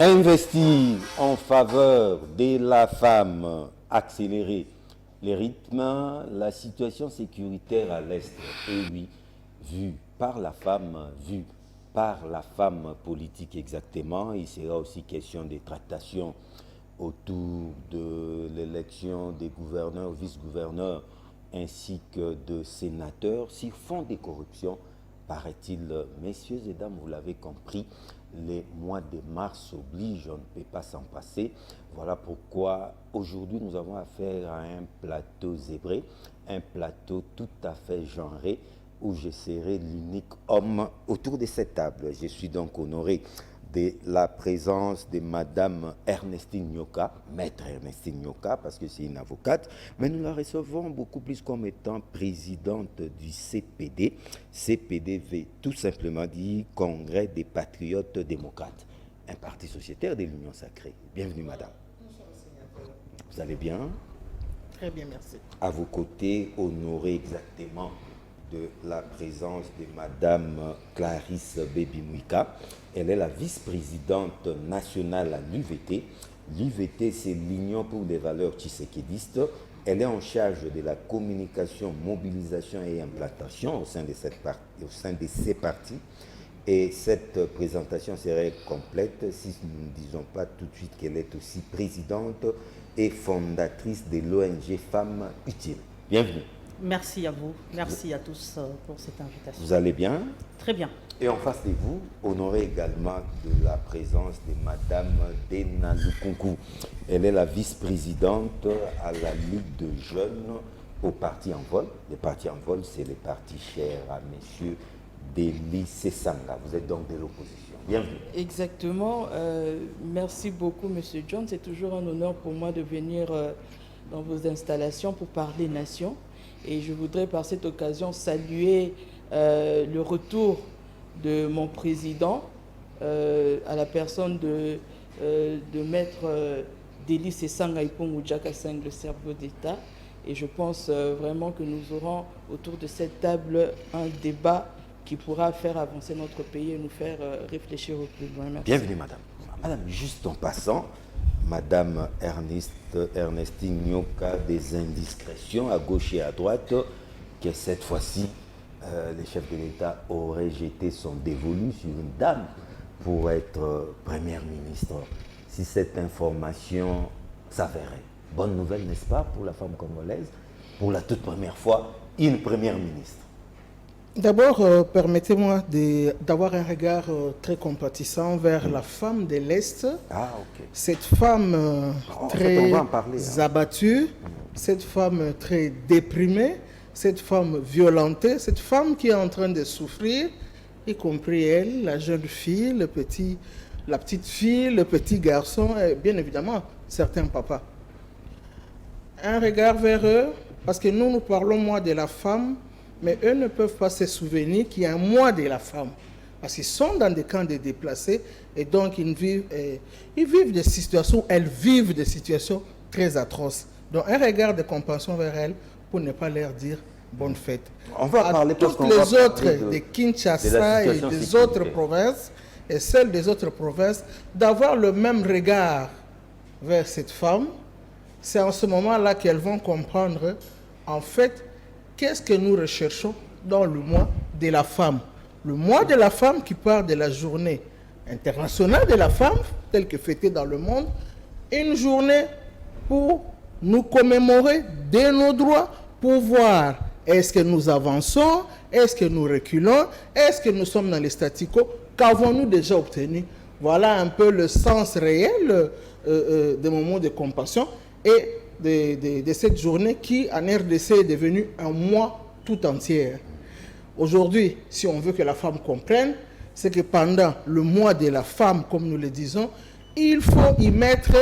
Investir en faveur de la femme, accélérer les rythmes, la situation sécuritaire à l'Est, et oui, vue par la femme, vue par la femme politique exactement. Il sera aussi question des tractations autour de l'élection des gouverneurs, vice-gouverneurs, ainsi que de sénateurs, sur fond de corruption, paraît-il. Messieurs et dames, vous l'avez compris, les mois de mars obligent, on ne peut pas s'en passer. Voilà pourquoi aujourd'hui nous avons affaire à un plateau zébré, un plateau tout à fait genré, où je serai l'unique homme autour de cette table. Je suis donc honoré de la présence de Madame Ernestine Nyoka, Maître Ernestine Nyoka, parce que c'est une avocate, mais nous la recevons beaucoup plus comme étant présidente du CPD. CPD veut tout simplement dire Congrès des Patriotes Démocrates, un parti sociétaire de l'Union Sacrée. Bienvenue, Madame. Vous allez bien? Très bien, merci. À vos côtés, honoré exactement de la présence de Madame Clarisse Bébi-Mouika. Elle est la vice-présidente nationale à l'UVT. L'UVT, c'est l'Union pour les valeurs tshisekidistes. Elle est en charge de la communication, mobilisation et implantation au sein de ces partis. Et cette présentation serait complète si nous ne disons pas tout de suite qu'elle est aussi présidente et fondatrice de l'ONG Femmes Utiles. Bienvenue. Merci à vous, merci à tous pour cette invitation. Vous allez bien? Très bien. Et en face de vous, honoré également de la présence de Madame Dena Lukunku. Elle est la vice-présidente à la Ligue de jeunes au Parti en vol. Le Parti en vol, c'est le parti cher à Monsieur Deli Sesanga. Vous êtes donc de l'opposition. Bienvenue. Exactement. Merci beaucoup, Monsieur John. C'est toujours un honneur pour moi de venir dans vos installations pour parler nation. Et je voudrais par cette occasion saluer le retour de mon président à la personne de Maître Deli Sesanga Ipongu Djaka Seng, le cerveau d'État. Et je pense vraiment que nous aurons autour de cette table un débat qui pourra faire avancer notre pays et nous faire réfléchir au plus loin. Merci. Bienvenue, Madame. Madame, juste en passant, Madame Ernestine Nyoka, des indiscrétions à gauche et à droite, que cette fois-ci, le chef de l'État aurait jeté son dévolu sur une dame pour être première ministre. Si cette information s'avérait, bonne nouvelle, n'est-ce pas, pour la femme congolaise, pour la toute première fois, une première ministre. D'abord, permettez-moi d'avoir un regard très compatissant vers la femme de l'Est. Ah, ok. Cette femme très abattue, cette femme très déprimée, cette femme violentée, cette femme qui est en train de souffrir, y compris elle, la jeune fille, la petite fille, le petit garçon, et bien évidemment, certains papas. Un regard vers eux, parce que nous parlons moi de la femme, mais eux ne peuvent pas se souvenir qu'il y a un mois de la femme. Parce qu'ils sont dans des camps de déplacés et donc ils vivent des situations, elles vivent des situations très atroces. Donc un regard de compassion vers elles pour ne pas leur dire bonne fête. On va parler toutes les autres de Kinshasa et des autres provinces et celles des autres provinces d'avoir le même regard vers cette femme. C'est en ce moment-là qu'elles vont comprendre en fait qu'est-ce que nous recherchons dans le mois de la femme. Le mois de la femme qui part de la journée internationale de la femme, telle que fêtée dans le monde, une journée pour nous commémorer de nos droits, pour voir est-ce que nous avançons, est-ce que nous reculons, est-ce que nous sommes dans les statu quo, qu'avons-nous déjà obtenu. Voilà un peu le sens réel des moments de compassion et de cette journée qui en RDC est devenue un mois tout entier. Aujourd'hui, si on veut que la femme comprenne, c'est que pendant le mois de la femme, comme nous le disons, il faut y mettre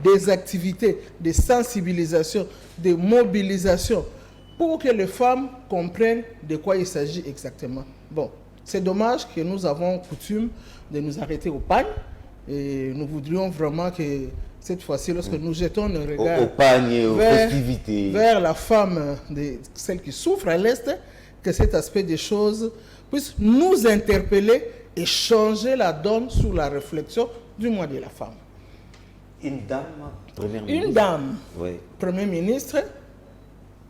des activités, des sensibilisations, des mobilisations pour que les femmes comprennent de quoi il s'agit exactement. Bon, c'est dommage que nous avons coutume de nous arrêter au pagne et nous voudrions vraiment que cette fois-ci, lorsque nous jetons le regard au pagne, aux festivités, vers la femme, celle qui souffre à l'Est, que cet aspect des choses puisse nous interpeller et changer la donne sur la réflexion du mois de la femme. Une dame, première ministre. Une dame, Oui. premier ministre,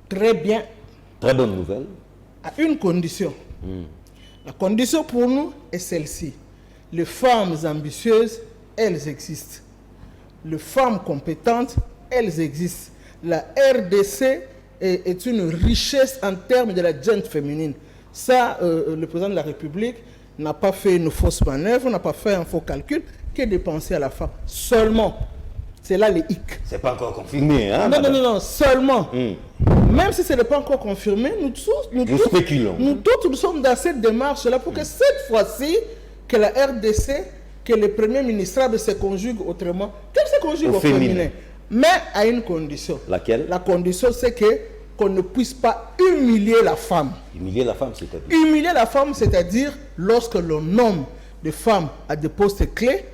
très bien, Très bonne nouvelle. à une condition. La condition pour nous est celle-ci. Les femmes ambitieuses, elles existent. Les femmes compétentes, elles existent. La RDC est une richesse en termes de la gente féminine. Ça, le président de la République n'a pas fait une fausse manœuvre, n'a pas fait un faux calcul, que de penser à la femme. Seulement, c'est là les hic. C'est pas encore confirmé, hein? Non, seulement. Même si ce n'est pas encore confirmé, nous spéculons. Nous tous, nous sommes dans cette démarche-là pour que cette fois-ci, que la RDC, que le premier ministre se conjugue autrement, qu'elle se conjugue au féminin. Mais à une condition. Laquelle? La condition, c'est qu'on ne puisse pas humilier la femme. Humilier la femme, c'est-à-dire? Humilier la femme, c'est-à-dire lorsque l'on nomme des femmes à des postes clés,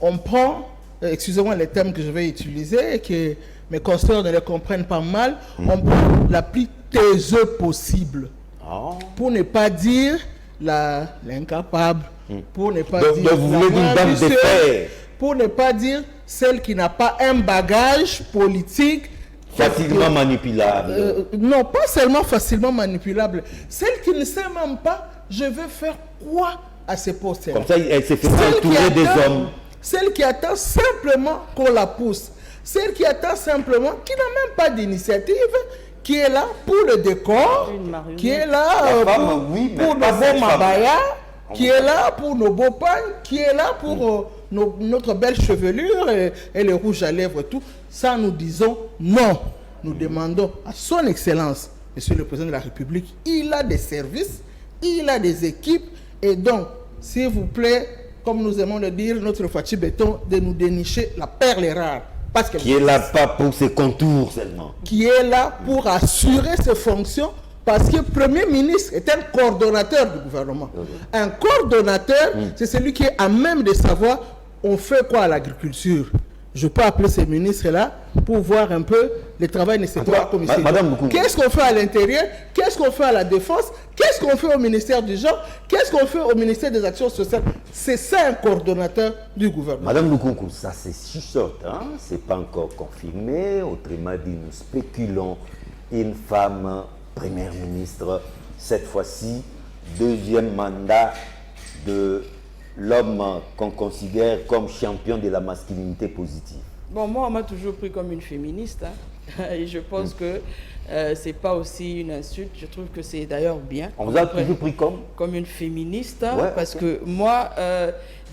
on prend, excusez-moi les termes que je vais utiliser et que mes consoeurs ne les comprennent pas mal, on prend la plus taiseux possible. Pour ne pas dire l'incapable, pour ne pas dire vous voulez une dame de fer, pour ne pas dire celle qui n'a pas un bagage politique facilement manipulable. Non, pas seulement facilement manipulable, celle qui ne sait même pas je vais faire quoi à ce poste-là. Comme ça, elle s'est fait entourer des hommes. Celle qui attend simplement qu'on la pousse, celle qui attend simplement, qui n'a même pas d'initiative, qui est là pour le décor, qui est là pour nos beaux mabaya, qui est là pour nos beaux pagnes, qui est là pour notre belle chevelure et le rouge à lèvres et tout. Ça, nous disons non. Nous demandons à son excellence, Monsieur le Président de la République, il a des services, il a des équipes, et donc, s'il vous plaît, comme nous aimons le dire, notre Fachi Béton, de nous dénicher la perle rare. Parce qui est là pas pour ses contours seulement. Qui est là pour assurer ses fonctions, parce que le Premier ministre est un coordonnateur du gouvernement. Un coordonnateur, c'est celui qui est à même de savoir on fait quoi à l'agriculture. Je peux appeler ces ministres-là pour voir un peu le travail nécessaire comme ici. Qu'est-ce qu'on fait à l'intérieur? Qu'est-ce qu'on fait à la défense? Qu'est-ce qu'on fait au ministère du genre? Qu'est-ce qu'on fait au ministère des Actions sociales? C'est ça un coordonnateur du gouvernement. Madame Lukunku, ça c'est chuchote, hein? C'est pas encore confirmé. Autrement dit, nous spéculons une femme première ministre, cette fois-ci, deuxième mandat de l'homme qu'on considère comme champion de la masculinité positive. Bon, moi, on m'a toujours pris comme une féministe. Hein, et je pense que c'est pas aussi une insulte. Je trouve que c'est d'ailleurs bien. On vous a toujours pris comme une féministe. Hein, parce que moi,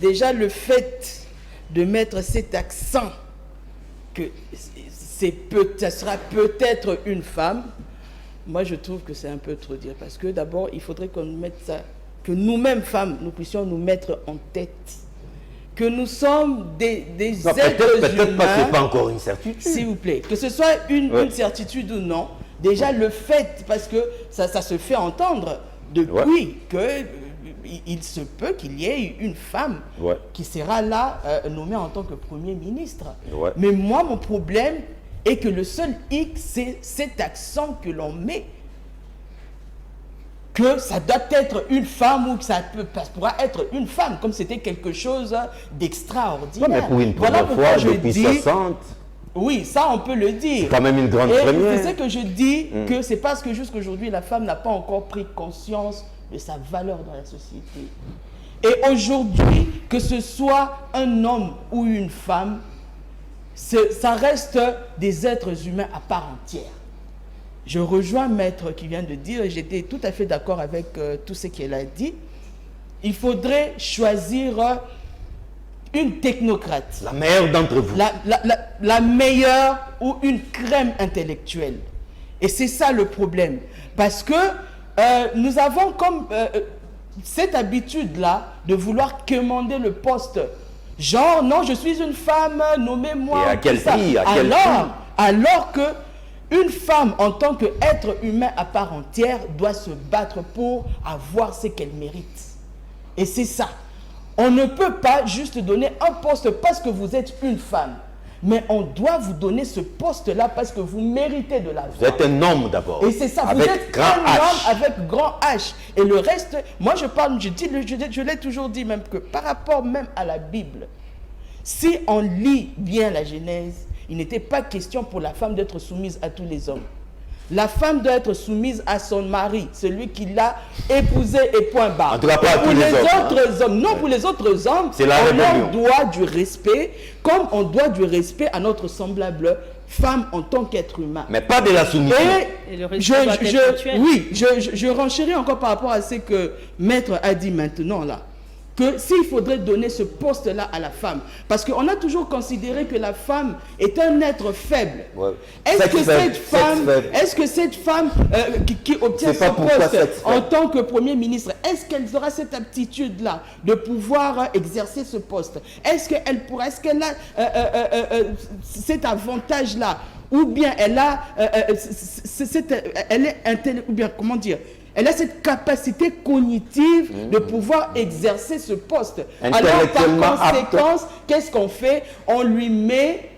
déjà, le fait de mettre cet accent que ça sera peut-être une femme, moi, je trouve que c'est un peu trop dire. Parce que d'abord, il faudrait qu'on mette ça, que nous-mêmes, femmes, nous puissions nous mettre en tête que nous sommes des êtres humains. Peut-être pas, c'est pas encore une certitude. S'il vous plaît, que ce soit une certitude ou non, déjà le fait, parce que ça se fait entendre depuis que il se peut qu'il y ait une femme qui sera là nommée en tant que Premier ministre. Mais moi, mon problème est que le seul hic, c'est cet accent que l'on met. Que ça doit être une femme ou que ça pourra être une femme, comme c'était quelque chose d'extraordinaire. Mais pour une première fois, depuis 60. Oui, ça on peut le dire. C'est quand même une grande première. C'est ce que je dis, que c'est parce que jusqu'aujourd'hui, la femme n'a pas encore pris conscience de sa valeur dans la société. Et aujourd'hui, que ce soit un homme ou une femme, ça reste des êtres humains à part entière. Je rejoins Maître qui vient de dire, et j'étais tout à fait d'accord avec tout ce qu'elle a dit, il faudrait choisir une technocrate. La meilleure d'entre vous. La meilleure ou une crème intellectuelle. Et c'est ça le problème. Parce que nous avons comme cette habitude-là de vouloir commander le poste. Genre, non, je suis une femme, nommez-moi. Et à quel prix? Alors que une femme, en tant qu'être humain à part entière, doit se battre pour avoir ce qu'elle mérite. Et c'est ça. On ne peut pas juste donner un poste parce que vous êtes une femme. mais on doit vous donner ce poste-là parce que vous méritez de l'avoir. Vous êtes un homme d'abord. Et c'est ça, vous êtes un homme avec grand H. Et le reste, moi je parle, je l'ai toujours dit même que par rapport même à la Bible, si on lit bien la Genèse, il n'était pas question pour la femme d'être soumise à tous les hommes. La femme doit être soumise à son mari, celui qui l'a épousé et point barre. En tout cas, pas pour tous les autres hommes. Non, pour les autres hommes, on leur doit du respect, comme on doit du respect à notre semblable femme en tant qu'être humain. Mais pas de la soumission. Et le respect doit être mutuel. Oui, je renchéris encore par rapport à ce que Maître a dit maintenant là. Que s'il faudrait donner ce poste-là à la femme, parce qu'on a toujours considéré que la femme est un être faible. Ouais. Est-ce que cette femme qui obtient son poste en tant que Premier ministre, est-ce qu'elle aura cette aptitude-là de pouvoir exercer ce poste? Est-ce qu'elle a cet avantage-là? Ou bien elle a, ou bien comment dire, elle a cette capacité cognitive de pouvoir exercer ce poste. Alors, par conséquence, qu'est-ce qu'on fait? On lui met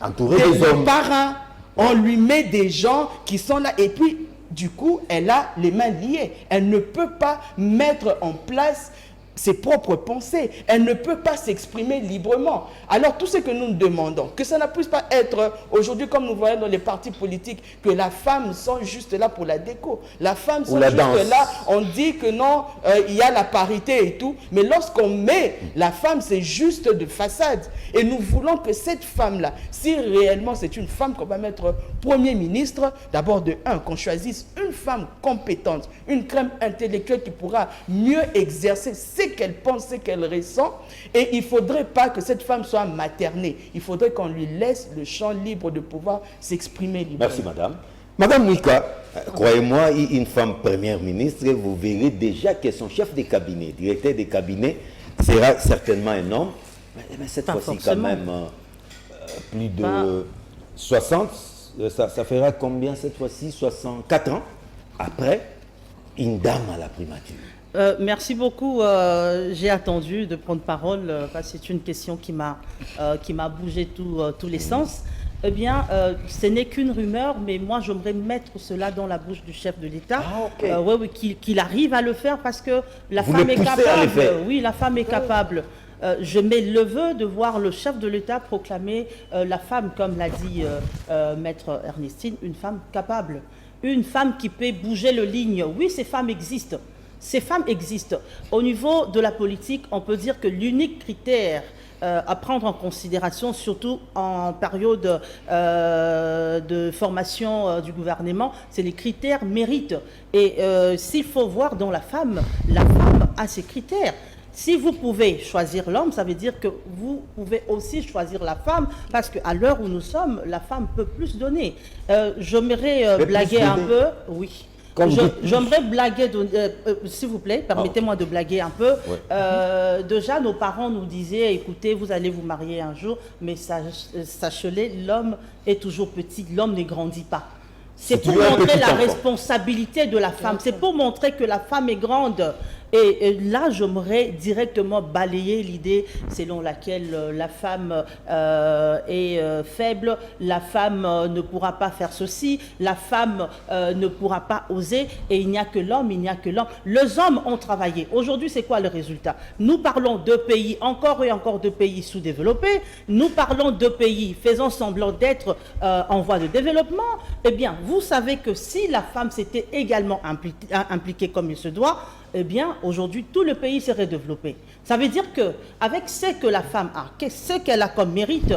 des parrains, on lui met des gens qui sont là. Et puis, du coup, elle a les mains liées. Elle ne peut pas mettre en place ses propres pensées. Elle ne peut pas s'exprimer librement. Alors tout ce que nous demandons, que ça ne puisse pas être aujourd'hui comme nous voyons dans les partis politiques, que la femme soit juste là pour la déco. La femme soit juste là, on dit que non, il y a la parité et tout, mais lorsqu'on met la femme, c'est juste de façade. Et nous voulons que cette femme-là, si réellement c'est une femme qu'on va mettre Premier ministre, d'abord de un, qu'on choisisse une femme compétente, une crème intellectuelle qui pourra mieux exercer ce qu'elle pense, ce qu'elle ressent. Et il ne faudrait pas que cette femme soit maternée. Il faudrait qu'on lui laisse le champ libre de pouvoir s'exprimer librement. Merci, madame. Madame Mika, croyez-moi, une femme première ministre, vous verrez déjà que son chef de cabinet, directeur de cabinet, sera certainement un homme. Mais cette fois-ci, quand même, plus de 60, ça fera combien cette fois-ci? 64 ans après, une dame à la primature. Merci beaucoup. J'ai attendu de prendre parole parce que c'est une question qui m'a bougé tous les sens. Eh bien, ce n'est qu'une rumeur, mais moi, j'aimerais mettre cela dans la bouche du chef de l'État. Qu'il arrive à le faire parce que la femme est capable. Oui, la femme est capable. Je mets le vœu de voir le chef de l'État proclamer la femme, comme l'a dit Maître Ernestine, une femme capable. Une femme qui peut bouger le ligne. Oui, ces femmes existent. Ces femmes existent. Au niveau de la politique, on peut dire que l'unique critère à prendre en considération, surtout en période de formation du gouvernement, c'est les critères mérite. Et s'il faut voir dans la femme a ses critères. Si vous pouvez choisir l'homme, ça veut dire que vous pouvez aussi choisir la femme, parce qu'à l'heure où nous sommes, la femme peut plus donner. J'aimerais blaguer un peu, oui. J'aimerais blaguer, s'il vous plaît, permettez-moi de blaguer un peu. Ouais. Déjà, nos parents nous disaient, écoutez, vous allez vous marier un jour, mais sachez-le, l'homme est toujours petit, l'homme ne grandit pas. C'est pour montrer la responsabilité de la femme, c'est pour montrer que la femme est grande. Et là, j'aimerais directement balayer l'idée selon laquelle la femme est faible, la femme ne pourra pas faire ceci, la femme ne pourra pas oser, et il n'y a que l'homme, il n'y a que l'homme. Les hommes ont travaillé. Aujourd'hui, c'est quoi le résultat? Nous parlons de pays, encore et encore de pays sous-développés, nous parlons de pays faisant semblant d'être en voie de développement. Eh bien, vous savez que si la femme s'était également impliquée comme il se doit, eh bien, aujourd'hui, tout le pays serait développé. Ça veut dire qu'avec ce que la femme a, ce qu'elle a comme mérite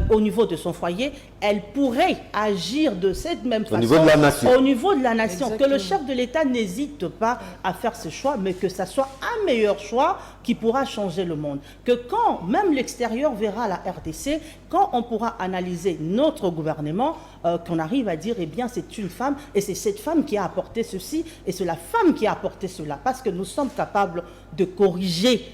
au niveau de son foyer, elle pourrait agir de cette même façon au niveau de la nation. Au niveau de la nation. Exactement. Que le chef de l'État n'hésite pas à faire ce choix, mais que ça soit un meilleur choix qui pourra changer le monde. Que quand même l'extérieur verra la RDC, quand on pourra analyser notre gouvernement, qu'on arrive à dire, eh bien, c'est une femme, et c'est cette femme qui a apporté ceci, et c'est la femme qui a apporté cela. Parce que nous sommes capables de corriger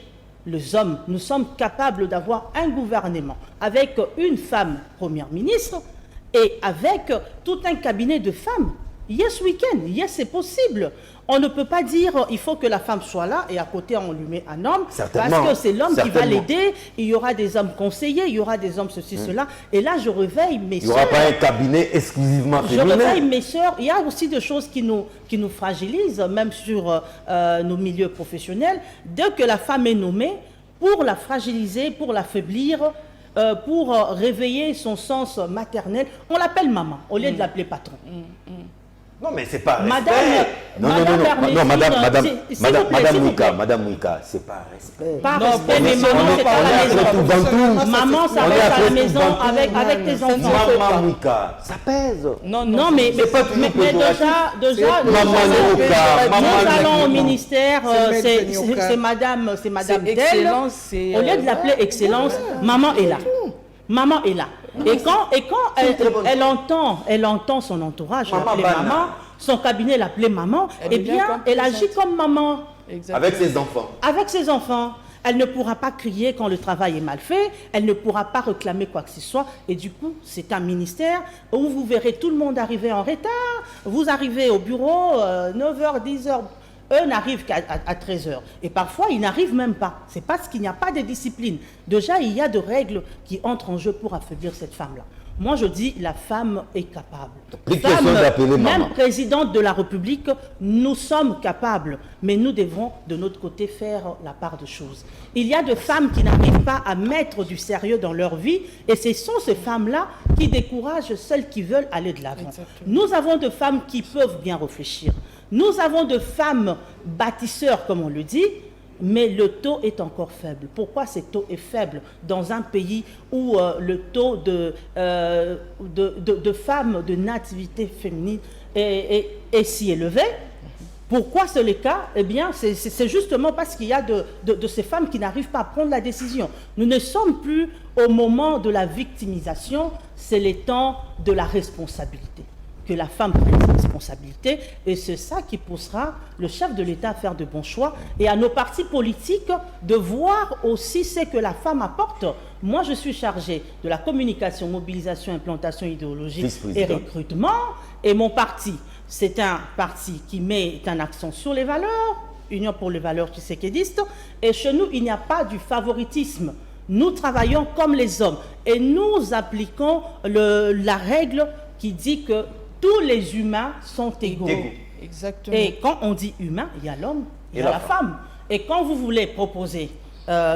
les hommes. Nous sommes capables d'avoir un gouvernement avec une femme première ministre et avec tout un cabinet de femmes. Yes, we can. Yes, c'est possible. On ne peut pas dire il faut que la femme soit là et à côté on lui met un homme parce que c'est l'homme qui va l'aider. Il y aura des hommes conseillers, il y aura des hommes ceci, cela. Et là, je réveille mes soeurs. Il n'y aura pas un cabinet exclusivement féminin. Je réveille mes soeurs. Il y a aussi des choses qui nous fragilisent, même sur nos milieux professionnels. Dès que la femme est nommée, pour la fragiliser, pour l'affaiblir, pour réveiller son sens maternel, on l'appelle maman au lieu de l'appeler patron. Non, mais c'est pas Madame, respect. Madame Mouika, c'est pas respect. Pas respect, mais maman, c'est à la maison. Maman, ça reste à la maison avec tes enfants. Maman Mouika, ça pèse. Non, mais déjà, nous allons au ministère, c'est madame Del. Au lieu de l'appeler Excellence, maman est là. Maman est là. Et quand elle entend son entourage l'appeler maman, son cabinet l'appeler maman, eh bien, elle agit comme maman. Exactement. Avec ses enfants. Avec ses enfants. Elle ne pourra pas crier quand le travail est mal fait, elle ne pourra pas réclamer quoi que ce soit. Et du coup, c'est un ministère où vous verrez tout le monde arriver en retard. Vous arrivez au bureau, 9h, 10h. Eux n'arrivent qu'à 13h. Et parfois, ils n'arrivent même pas. C'est parce qu'il n'y a pas de discipline. Déjà, il y a des règles qui entrent en jeu pour affaiblir cette femme-là. Moi, je dis, la femme est capable. Même présidente de la République, nous sommes capables. Mais nous devons, de notre côté, faire la part de choses. Il y a des femmes qui n'arrivent pas à mettre du sérieux dans leur vie. Et ce sont ces femmes-là qui découragent celles qui veulent aller de l'avant. Nous avons des femmes qui peuvent bien réfléchir. Nous avons de femmes bâtisseurs, comme on le dit, mais le taux est encore faible. Pourquoi ce taux est faible dans un pays où le taux de femmes de nativité féminine est si élevé? Pourquoi c'est le cas? Eh bien, c'est justement parce qu'il y a de ces femmes qui n'arrivent pas à prendre la décision. Nous ne sommes plus au moment de la victimisation, c'est le temps de la responsabilité. Que la femme prenne ses responsabilités, et c'est ça qui poussera le chef de l'État à faire de bons choix, et à nos partis politiques de voir aussi ce que la femme apporte. Moi, je suis chargée de la communication, mobilisation, implantation idéologique et recrutement, et mon parti, c'est un parti qui met un accent sur les valeurs, Union pour les valeurs tshisekidistes, et chez nous, il n'y a pas du favoritisme. Nous travaillons comme les hommes, et nous appliquons la règle qui dit que tous les humains sont égaux. Exactement. Et quand on dit humain, il y a l'homme, il y a la femme. Et quand vous voulez proposer,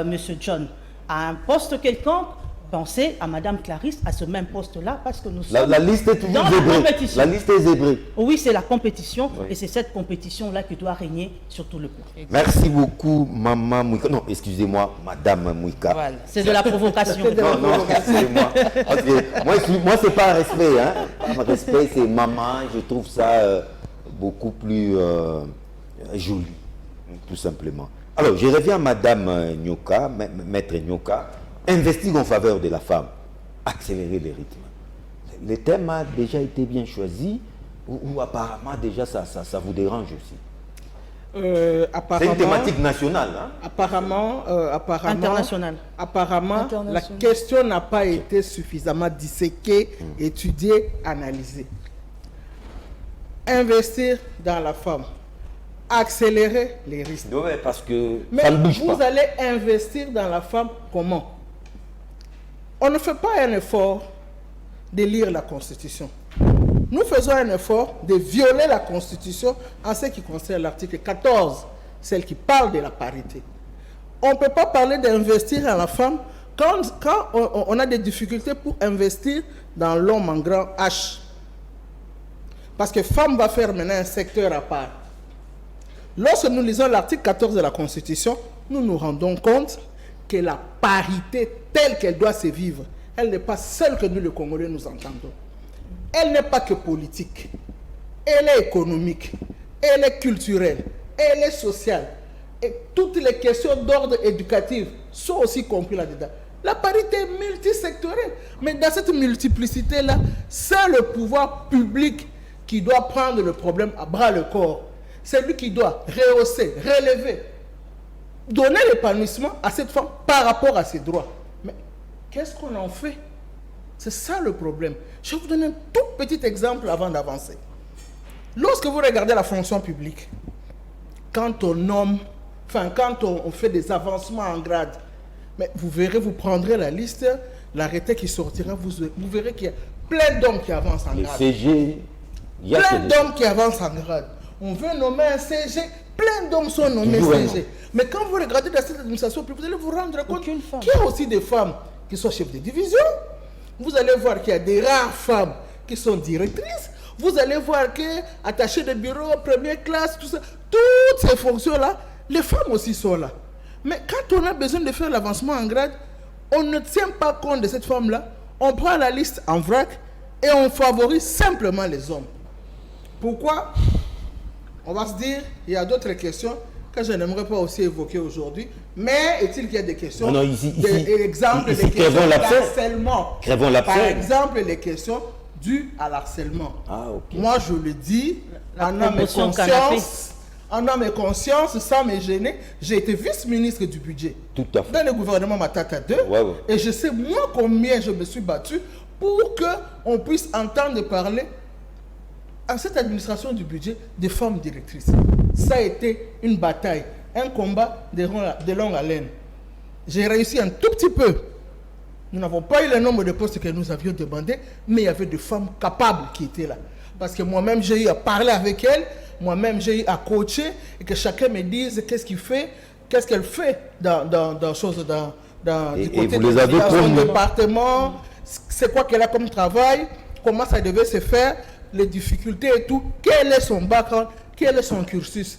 Monsieur John, à un poste quelconque, pensez à Madame Clarisse, à ce même poste-là, parce que nous sommes la liste est toujours dans la compétition. La liste est zébrée. Oui, c'est la compétition, et c'est cette compétition-là qui doit régner sur tout le pays. Merci beaucoup, Maman Mouika. Non, excusez-moi, Madame Mouika. Voilà. C'est de la provocation. Non, excusez-moi. Moi, c'est pas un respect. Hein. Un respect, c'est maman. Je trouve ça beaucoup plus joli, tout simplement. Alors, je reviens à Madame Nyoka, Maître Nyoka. Investir en faveur de la femme, accélérer les rythmes. Le thème a déjà été bien choisi ou apparemment déjà ça vous dérange aussi? C'est une thématique nationale. Hein? Apparemment, internationale. Apparemment, la question n'a pas été suffisamment disséquée, étudiée, analysée. Investir dans la femme, accélérer les risques. Oui, parce que mais ça ne bouge pas. Vous allez investir dans la femme comment? On ne fait pas un effort de lire la Constitution. Nous faisons un effort de violer la Constitution en ce qui concerne l'article 14, celle qui parle de la parité. On ne peut pas parler d'investir en la femme quand on a des difficultés pour investir dans l'homme en grand H. Parce que femme va faire maintenant un secteur à part. Lorsque nous lisons l'article 14 de la Constitution, nous nous rendons compte que la parité telle qu'elle doit se vivre, elle n'est pas celle que nous, les Congolais, nous entendons. Elle n'est pas que politique. Elle est économique, elle est culturelle, elle est sociale. Et toutes les questions d'ordre éducatif sont aussi comprises là-dedans. La parité est multisectorielle. Mais dans cette multiplicité-là, c'est le pouvoir public qui doit prendre le problème à bras le corps. C'est lui qui doit rehausser, relever, donner l'épanouissement à cette femme par rapport à ses droits. Mais qu'est-ce qu'on en fait? C'est ça le problème. Je vais vous donner un tout petit exemple avant d'avancer. Lorsque vous regardez la fonction publique, quand on nomme, quand on fait des avancements en grade, mais vous verrez, vous prendrez la liste, l'arrêté qui sortira, vous verrez qu'il y a plein d'hommes qui avancent en grade. Les CG, il y a plein d'hommes qui avancent en grade. On veut nommer un CG, plein d'hommes sont nommés CG. Mais quand vous regardez dans cette administration publique, vous allez vous rendre compte qu'il y a aussi des femmes qui sont chefs de division. Vous allez voir qu'il y a des rares femmes qui sont directrices. Vous allez voir que attachées de bureau, première classe, tout ça, toutes ces fonctions-là, les femmes aussi sont là. Mais quand on a besoin de faire l'avancement en grade, on ne tient pas compte de cette femme-là. On prend la liste en vrac et on favorise simplement les hommes. Pourquoi? On va se dire, il y a d'autres questions que je n'aimerais pas aussi évoquer aujourd'hui. Mais est-il qu'il y a des questions? Non, ici, exemple, ici, les questions d'harcèlement. Par exemple, les questions dues à l'harcèlement. Ah, ok. Moi, je le dis, en âme et conscience, sans me gêner, j'ai été vice-ministre du budget. Tout à fait. Dans le gouvernement Matata 2. Ouais. Et je sais, moi, combien je me suis battu pour qu'on puisse entendre parler à cette administration du budget des femmes directrices. Ça a été une bataille, un combat de longue haleine. J'ai réussi un tout petit peu. Nous n'avons pas eu le nombre de postes que nous avions demandé, mais il y avait des femmes capables qui étaient là. Parce que moi-même, j'ai eu à parler avec elles, moi-même, j'ai eu à coacher, et que chacun me dise qu'est-ce qu'il fait, qu'est-ce qu'elle fait du côté de son département, c'est quoi qu'elle a comme travail, comment ça devait se faire, les difficultés et tout, quel est son background, quel est son cursus.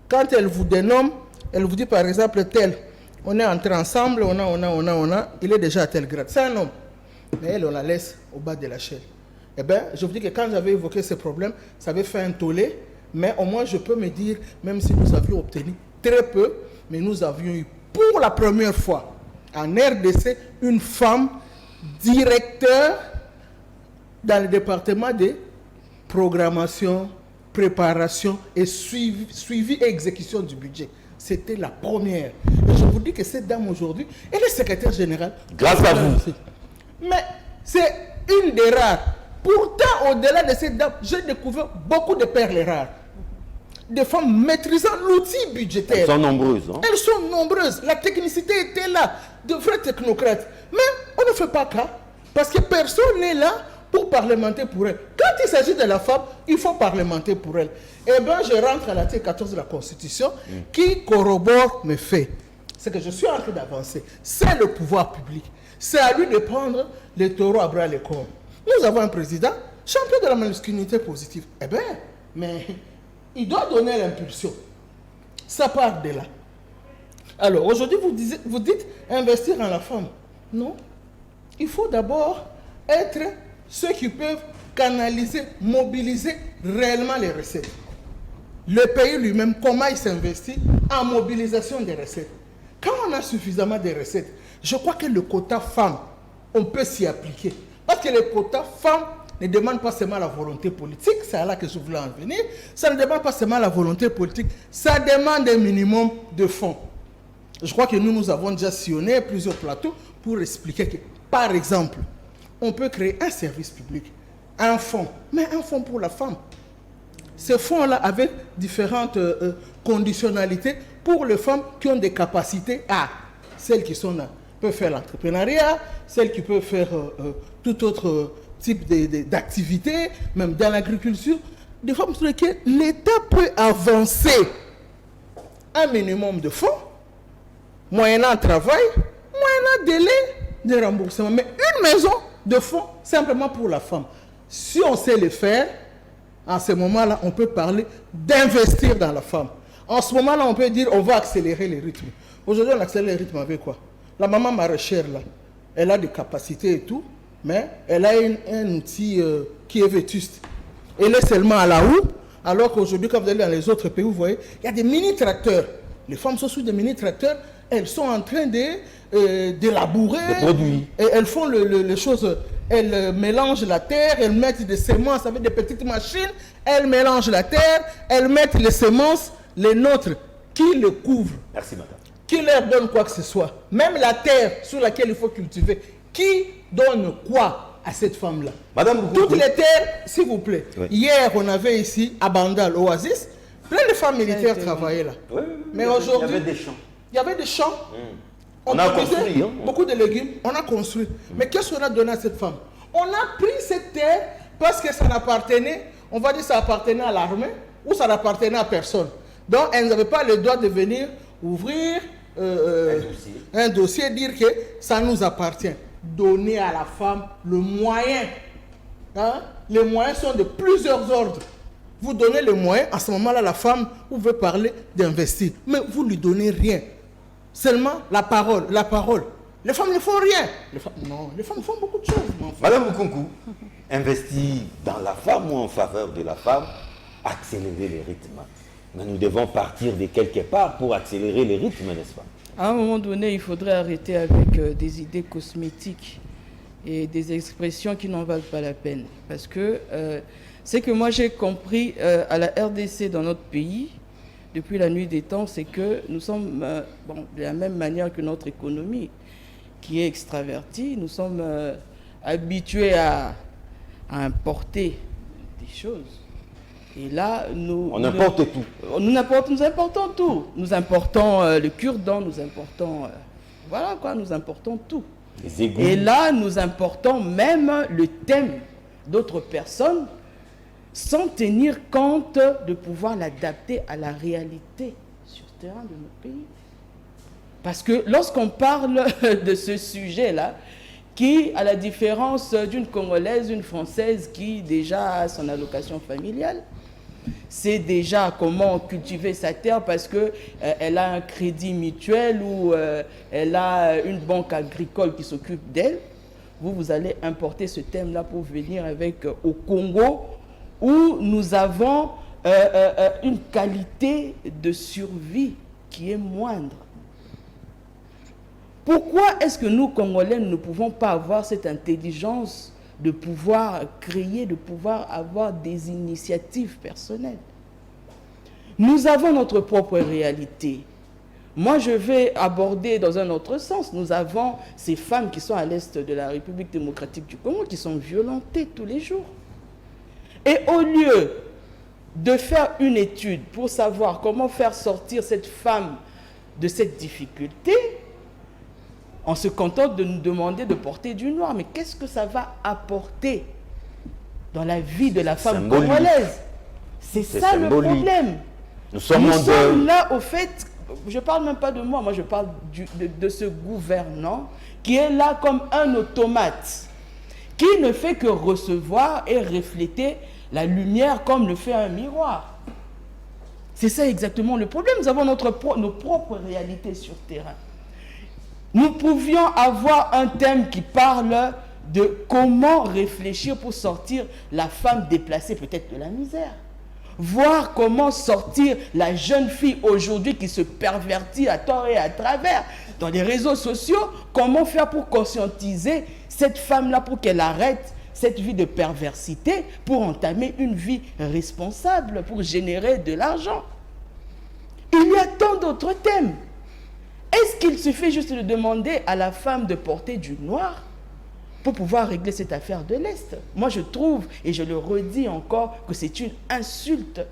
Quand elle vous dénomme, elle vous dit par exemple tel, on est entré ensemble, il est déjà à tel grade. C'est un homme. Mais elle, on la laisse au bas de la chaîne. Eh bien, je vous dis que quand j'avais évoqué ce problème, ça avait fait un tollé, mais au moins je peux me dire, même si nous avions obtenu très peu, mais nous avions eu pour la première fois en RDC une femme directeur dans le département de programmation, préparation et suivi et exécution du budget. C'était la première. Et je vous dis que cette dame aujourd'hui, elle est secrétaire générale. Grâce à vous. Mais c'est une des rares. Pourtant, au-delà de cette dame, j'ai découvert beaucoup de perles rares. Des femmes maîtrisant l'outil budgétaire. Elles sont nombreuses. Hein? Elles sont nombreuses. La technicité était là, de vrais technocrates. Mais on ne fait pas cas. Parce que personne n'est là pour parlementer pour elle. Quand il s'agit de la femme, il faut parlementer pour elle. Eh bien, je rentre à l'article 14 de la Constitution qui corrobore mes faits. C'est que je suis en train d'avancer. C'est le pouvoir public. C'est à lui de prendre les taureaux à bras les corps. Nous avons un président, champion de la masculinité positive. Eh bien, mais il doit donner l'impulsion. Ça part de là. Alors, aujourd'hui, vous dites investir en la femme. Non. Il faut d'abord être ceux qui peuvent canaliser, mobiliser réellement les recettes. Le pays lui-même, comment il s'investit en mobilisation des recettes. Quand on a suffisamment de recettes, je crois que le quota femmes, on peut s'y appliquer. Parce que le quota femmes ne demande pas seulement la volonté politique, c'est à là que je voulais en venir, ça ne demande pas seulement la volonté politique, ça demande un minimum de fonds. Je crois que nous avons déjà sillonné plusieurs plateaux pour expliquer que, par exemple, on peut créer un service public, un fonds, mais un fonds pour la femme. Ces fonds-là avec différentes conditionnalités pour les femmes qui ont des capacités à, celles qui sont là, peuvent faire l'entrepreneuriat, celles qui peuvent faire tout autre type d'activité, même dans l'agriculture, des femmes sur lesquelles l'État peut avancer un minimum de fonds, moyennant travail, moyennant délai de remboursement. Mais une maison de fonds simplement pour la femme. Si on sait le faire, en ce moment-là, on peut parler d'investir dans la femme. En ce moment-là, on peut dire on va accélérer les rythmes. Aujourd'hui, on accélère les rythmes avec quoi? La maman maraîchère, là, elle a des capacités et tout, mais elle a un outil qui est vétuste. Elle est seulement à la roue, alors qu'aujourd'hui, quand vous allez dans les autres pays, vous voyez, il y a des mini-tracteurs. Les femmes sont sous des mini-tracteurs, elles sont en train de labourer. Des produits. Et elles font les choses, elles mélangent la terre, elles mettent des semences avec des petites machines, elles mélangent la terre, elles mettent les semences, les nôtres, qui le couvrent. Merci, madame. Qui leur donne quoi que ce soit. Même la terre sur laquelle il faut cultiver. Qui donne quoi? à cette femme-là. Madame Boukounkou. Toutes les terres, s'il vous plaît. Oui. Hier, on avait ici, à Bandal, Oasis, plein de femmes militaires travaillaient là. Oui, Mais aujourd'hui, il y avait des champs. il y avait des champs. On a produisait construit. Hein. beaucoup de légumes, on a construit. Mais qu'est-ce qu'on a donné à cette femme? On a pris cette terre parce que ça n'appartenait, on va dire ça appartenait à l'armée ou ça n'appartenait à personne. Donc, elle n'avait pas le droit de venir ouvrir un dossier, dire que ça nous appartient. Donner à la femme le moyen. Hein? Les moyens sont de plusieurs ordres. Vous donnez les moyens, à ce moment-là, la femme, vous pouvez parler d'investir. Mais vous ne lui donnez rien. Seulement la parole, la parole. Les femmes ne font rien. Non, les femmes font beaucoup de choses. Madame Boukounkou, investir dans la femme ou en faveur de la femme, accélérer les rythmes. Mais nous devons partir de quelque part pour accélérer les rythmes, n'est-ce pas? À un moment donné, il faudrait arrêter avec des idées cosmétiques et des expressions qui n'en valent pas la peine. Parce que ce que moi j'ai compris à la RDC dans notre pays, depuis la nuit des temps, c'est que nous sommes, de la même manière que notre économie, qui est extravertie, nous sommes habitués à importer des choses. Et là, on importe tout. Nous importons tout. Nous importons le cure-dent, nous importons... voilà quoi, nous importons tout. Les égouts. Et là, nous importons même le thème d'autres personnes sans tenir compte de pouvoir l'adapter à la réalité sur le terrain de notre pays. Parce que lorsqu'on parle de ce sujet-là, qui, à la différence d'une Congolaise, une Française qui déjà a son allocation familiale, sait déjà comment cultiver sa terre parce qu'elle a un crédit mutuel ou elle a une banque agricole qui s'occupe d'elle, vous allez importer ce thème-là pour venir avec au Congo, où nous avons une qualité de survie qui est moindre. Pourquoi est-ce que nous, Congolais, ne pouvons pas avoir cette intelligence de pouvoir créer, de pouvoir avoir des initiatives personnelles? Nous avons notre propre réalité. Moi, je vais aborder dans un autre sens. Nous avons ces femmes qui sont à l'est de la République démocratique du Congo qui sont violentées tous les jours. Et au lieu de faire une étude pour savoir comment faire sortir cette femme de cette difficulté, on se contente de nous demander de porter du noir. Mais qu'est-ce que ça va apporter dans la vie de la femme congolaise? C'est ça le problème. Nous sommes là, au fait, je ne parle même pas de moi, je parle de ce gouvernant qui est là comme un automate, qui ne fait que recevoir et refléter la lumière comme le fait un miroir. C'est ça exactement le problème. Nous avons nos propres réalités sur le terrain. Nous pouvions avoir un thème qui parle de comment réfléchir pour sortir la femme déplacée peut-être de la misère. Voir comment sortir la jeune fille aujourd'hui qui se pervertit à tort et à travers dans les réseaux sociaux. Comment faire pour conscientiser cette femme-là pour qu'elle arrête cette vie de perversité pour entamer une vie responsable, pour générer de l'argent. Il y a tant d'autres thèmes. Est-ce qu'il suffit juste de demander à la femme de porter du noir pour pouvoir régler cette affaire de l'Est? Moi, je trouve, et je le redis encore, que c'est une insulte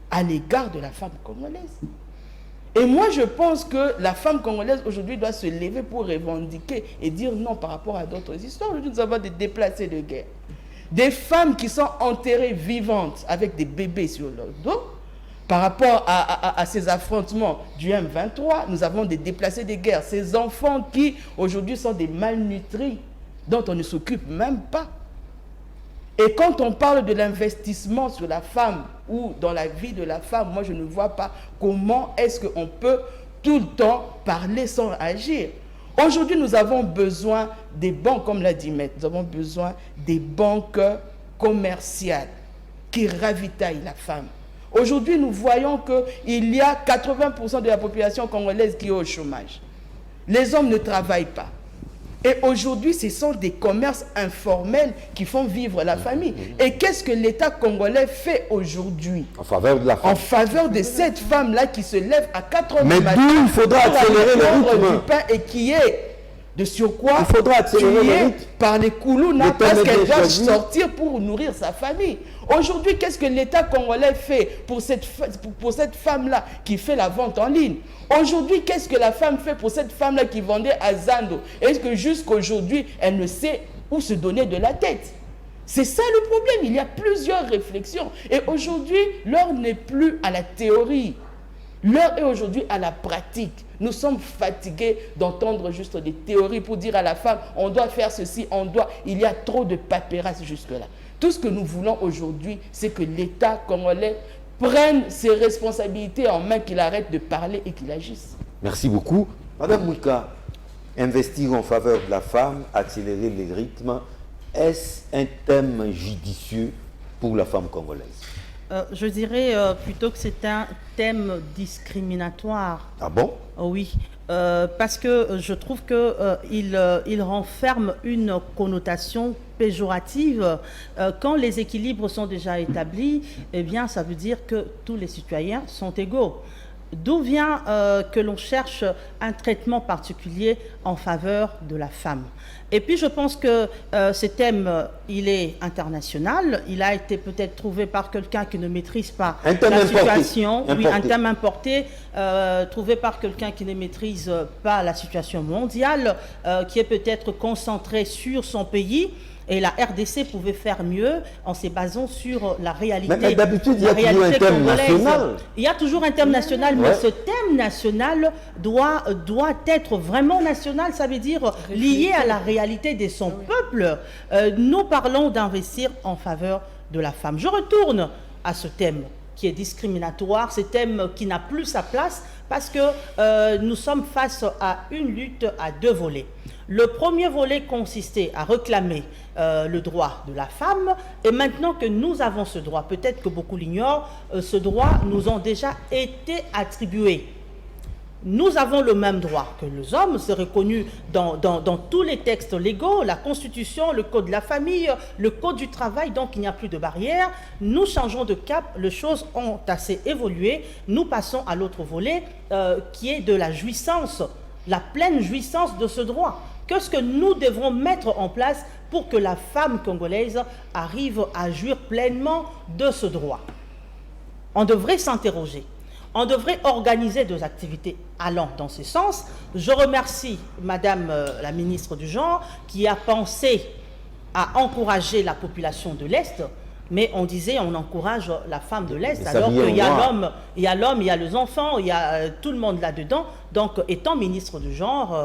à l'égard de la femme congolaise. Et moi, je pense que la femme congolaise, aujourd'hui, doit se lever pour revendiquer et dire non par rapport à d'autres histoires. Aujourd'hui, nous avons des déplacés de guerre. Des femmes qui sont enterrées vivantes avec des bébés sur leur dos. Par rapport à ces affrontements du M23, nous avons des déplacés de guerre. Ces enfants qui, aujourd'hui, sont des malnutris, dont on ne s'occupe même pas. Et quand on parle de l'investissement sur la femme ou dans la vie de la femme, moi, je ne vois pas comment est-ce qu'on peut tout le temps parler sans agir. Aujourd'hui, nous avons besoin des banques, comme l'a dit Maître, nous avons besoin des banques commerciales qui ravitaillent la femme. Aujourd'hui, nous voyons qu'il y a 80% de la population congolaise qui est au chômage. Les hommes ne travaillent pas. Et aujourd'hui, ce sont des commerces informels qui font vivre la famille. Et qu'est-ce que l'État congolais fait aujourd'hui? En faveur de la femme. En faveur de cette femme-là qui se lève à 4 heures du matin. Mais d'où il faudra accélérer le rythme du pain et qui est De surcroît, il faudra accélérer les rythmes par les koulounas parce qu'elle doit sortir pour nourrir sa famille. Aujourd'hui, qu'est-ce que l'État congolais fait pour cette femme-là qui fait la vente en ligne? Aujourd'hui, qu'est-ce que la femme fait pour cette femme-là qui vendait à Zando? Est-ce que jusqu'aujourd'hui, elle ne sait où se donner de la tête? C'est ça le problème. Il y a plusieurs réflexions. Et aujourd'hui, l'heure n'est plus à la théorie. L'heure est aujourd'hui à la pratique. Nous sommes fatigués d'entendre juste des théories pour dire à la femme, on doit faire ceci, on doit... Il y a trop de paperasse jusque-là. Tout ce que nous voulons aujourd'hui, c'est que l'État congolais prenne ses responsabilités en main, qu'il arrête de parler et qu'il agisse. Merci beaucoup. Madame Mouika, investir en faveur de la femme, accélérer les rythmes, est-ce un thème judicieux pour la femme congolaise? Je dirais plutôt que c'est un thème discriminatoire. Ah bon? Oui, parce que je trouve qu'il renferme une connotation péjorative. Quand les équilibres sont déjà établis, eh bien, ça veut dire que tous les citoyens sont égaux. D'où vient que l'on cherche un traitement particulier en faveur de la femme? Et puis je pense que ce thème, il est international. Il a été peut-être trouvé par quelqu'un qui ne maîtrise pas la situation. Oui, un thème importé, trouvé par quelqu'un qui ne maîtrise pas la situation mondiale, qui est peut-être concentré sur son pays. Et la RDC pouvait faire mieux en se basant sur la réalité. Mais d'habitude, il y a toujours un thème national. Il y a toujours un thème national, mais ce thème national doit être vraiment national. Ça veut dire lié à la réalité de son peuple. Nous parlons d'investir en faveur de la femme. Je retourne à ce thème qui est discriminatoire, ce thème qui n'a plus sa place parce que nous sommes face à une lutte à deux volets. Le premier volet consistait à réclamer le droit de la femme, et maintenant que nous avons ce droit, peut-être que beaucoup l'ignorent, ce droit nous a déjà été attribué. Nous avons le même droit que les hommes, c'est reconnu dans tous les textes légaux, la Constitution, le Code de la famille, le Code du travail, donc il n'y a plus de barrière. Nous changeons de cap, les choses ont assez évolué, nous passons à l'autre volet qui est de la jouissance, la pleine jouissance de ce droit. Qu'est-ce que nous devrons mettre en place pour que la femme congolaise arrive à jouir pleinement de ce droit? On devrait s'interroger. On devrait organiser des activités allant dans ce sens. Je remercie Madame la ministre du Genre qui a pensé à encourager la population de l'Est, mais on disait on encourage la femme de l'Est alors qu'il y a l'homme, il y a les enfants, il y a tout le monde là-dedans. Donc étant ministre du Genre,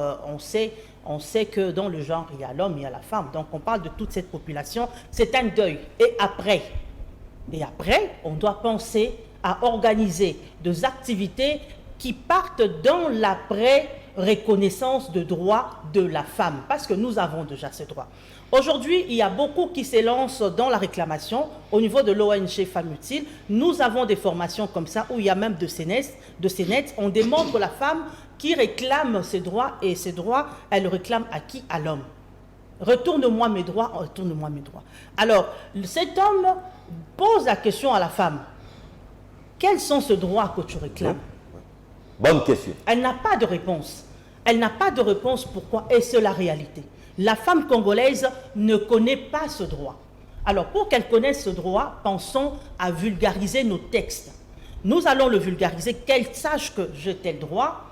on sait que dans le genre, il y a l'homme, il y a la femme. Donc, on parle de toute cette population. C'est un deuil. Et après, on doit penser à organiser des activités qui partent dans l'après-reconnaissance de droits de la femme. Parce que nous avons déjà ces droits. Aujourd'hui, il y a beaucoup qui s'élancent dans la réclamation. Au niveau de l'ONG Femmes Utiles, nous avons des formations comme ça, où il y a même de CNET. On démontre la femme qui réclame ses droits, et ses droits, elle réclame à qui? À l'homme. Retourne-moi mes droits, retourne-moi mes droits. Alors, cet homme pose la question à la femme. Quels sont ces droits que tu réclames? Bonne question. Elle n'a pas de réponse. Elle n'a pas de réponse. Pourquoi? Et c'est la réalité. La femme congolaise ne connaît pas ce droit. Alors, pour qu'elle connaisse ce droit, pensons à vulgariser nos textes. Nous allons le vulgariser, qu'elle sache que j'ai tel droit,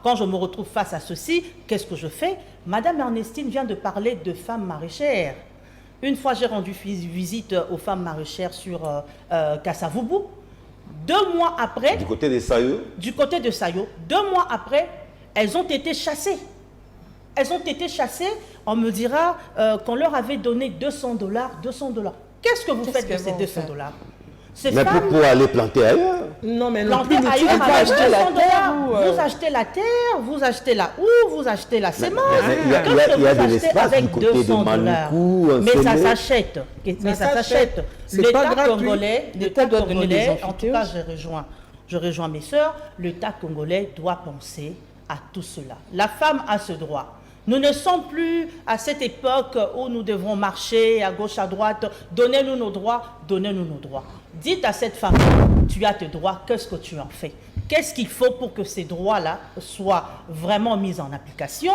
quand je me retrouve face à ceci, qu'est-ce que je fais? Madame Ernestine vient de parler de femmes maraîchères. Une fois, j'ai rendu visite aux femmes maraîchères sur Kassavubu. 2 mois après... Du côté de Sayo? Du côté de Sayo. 2 mois après, elles ont été chassées. On me dira qu'on leur avait donné $200. Qu'est-ce que vous faites de ces $200? Mais pour aller planter ailleurs? Non, mais planter ailleurs, avec $200, vous achetez la terre, vous achetez la houe, vous achetez la sémence. Il y a de l'espace du côté de Maluku. Mais ça s'achète. L'État congolais, en tout cas, je rejoins mes sœurs, l'État congolais doit penser à tout cela. La femme a ce droit. Nous ne sommes plus à cette époque où nous devons marcher à gauche, à droite. Donnez-nous nos droits, donnez-nous nos droits. Dites à cette femme, tu as tes droits, qu'est-ce que tu en fais? Qu'est-ce qu'il faut pour que ces droits-là soient vraiment mis en application?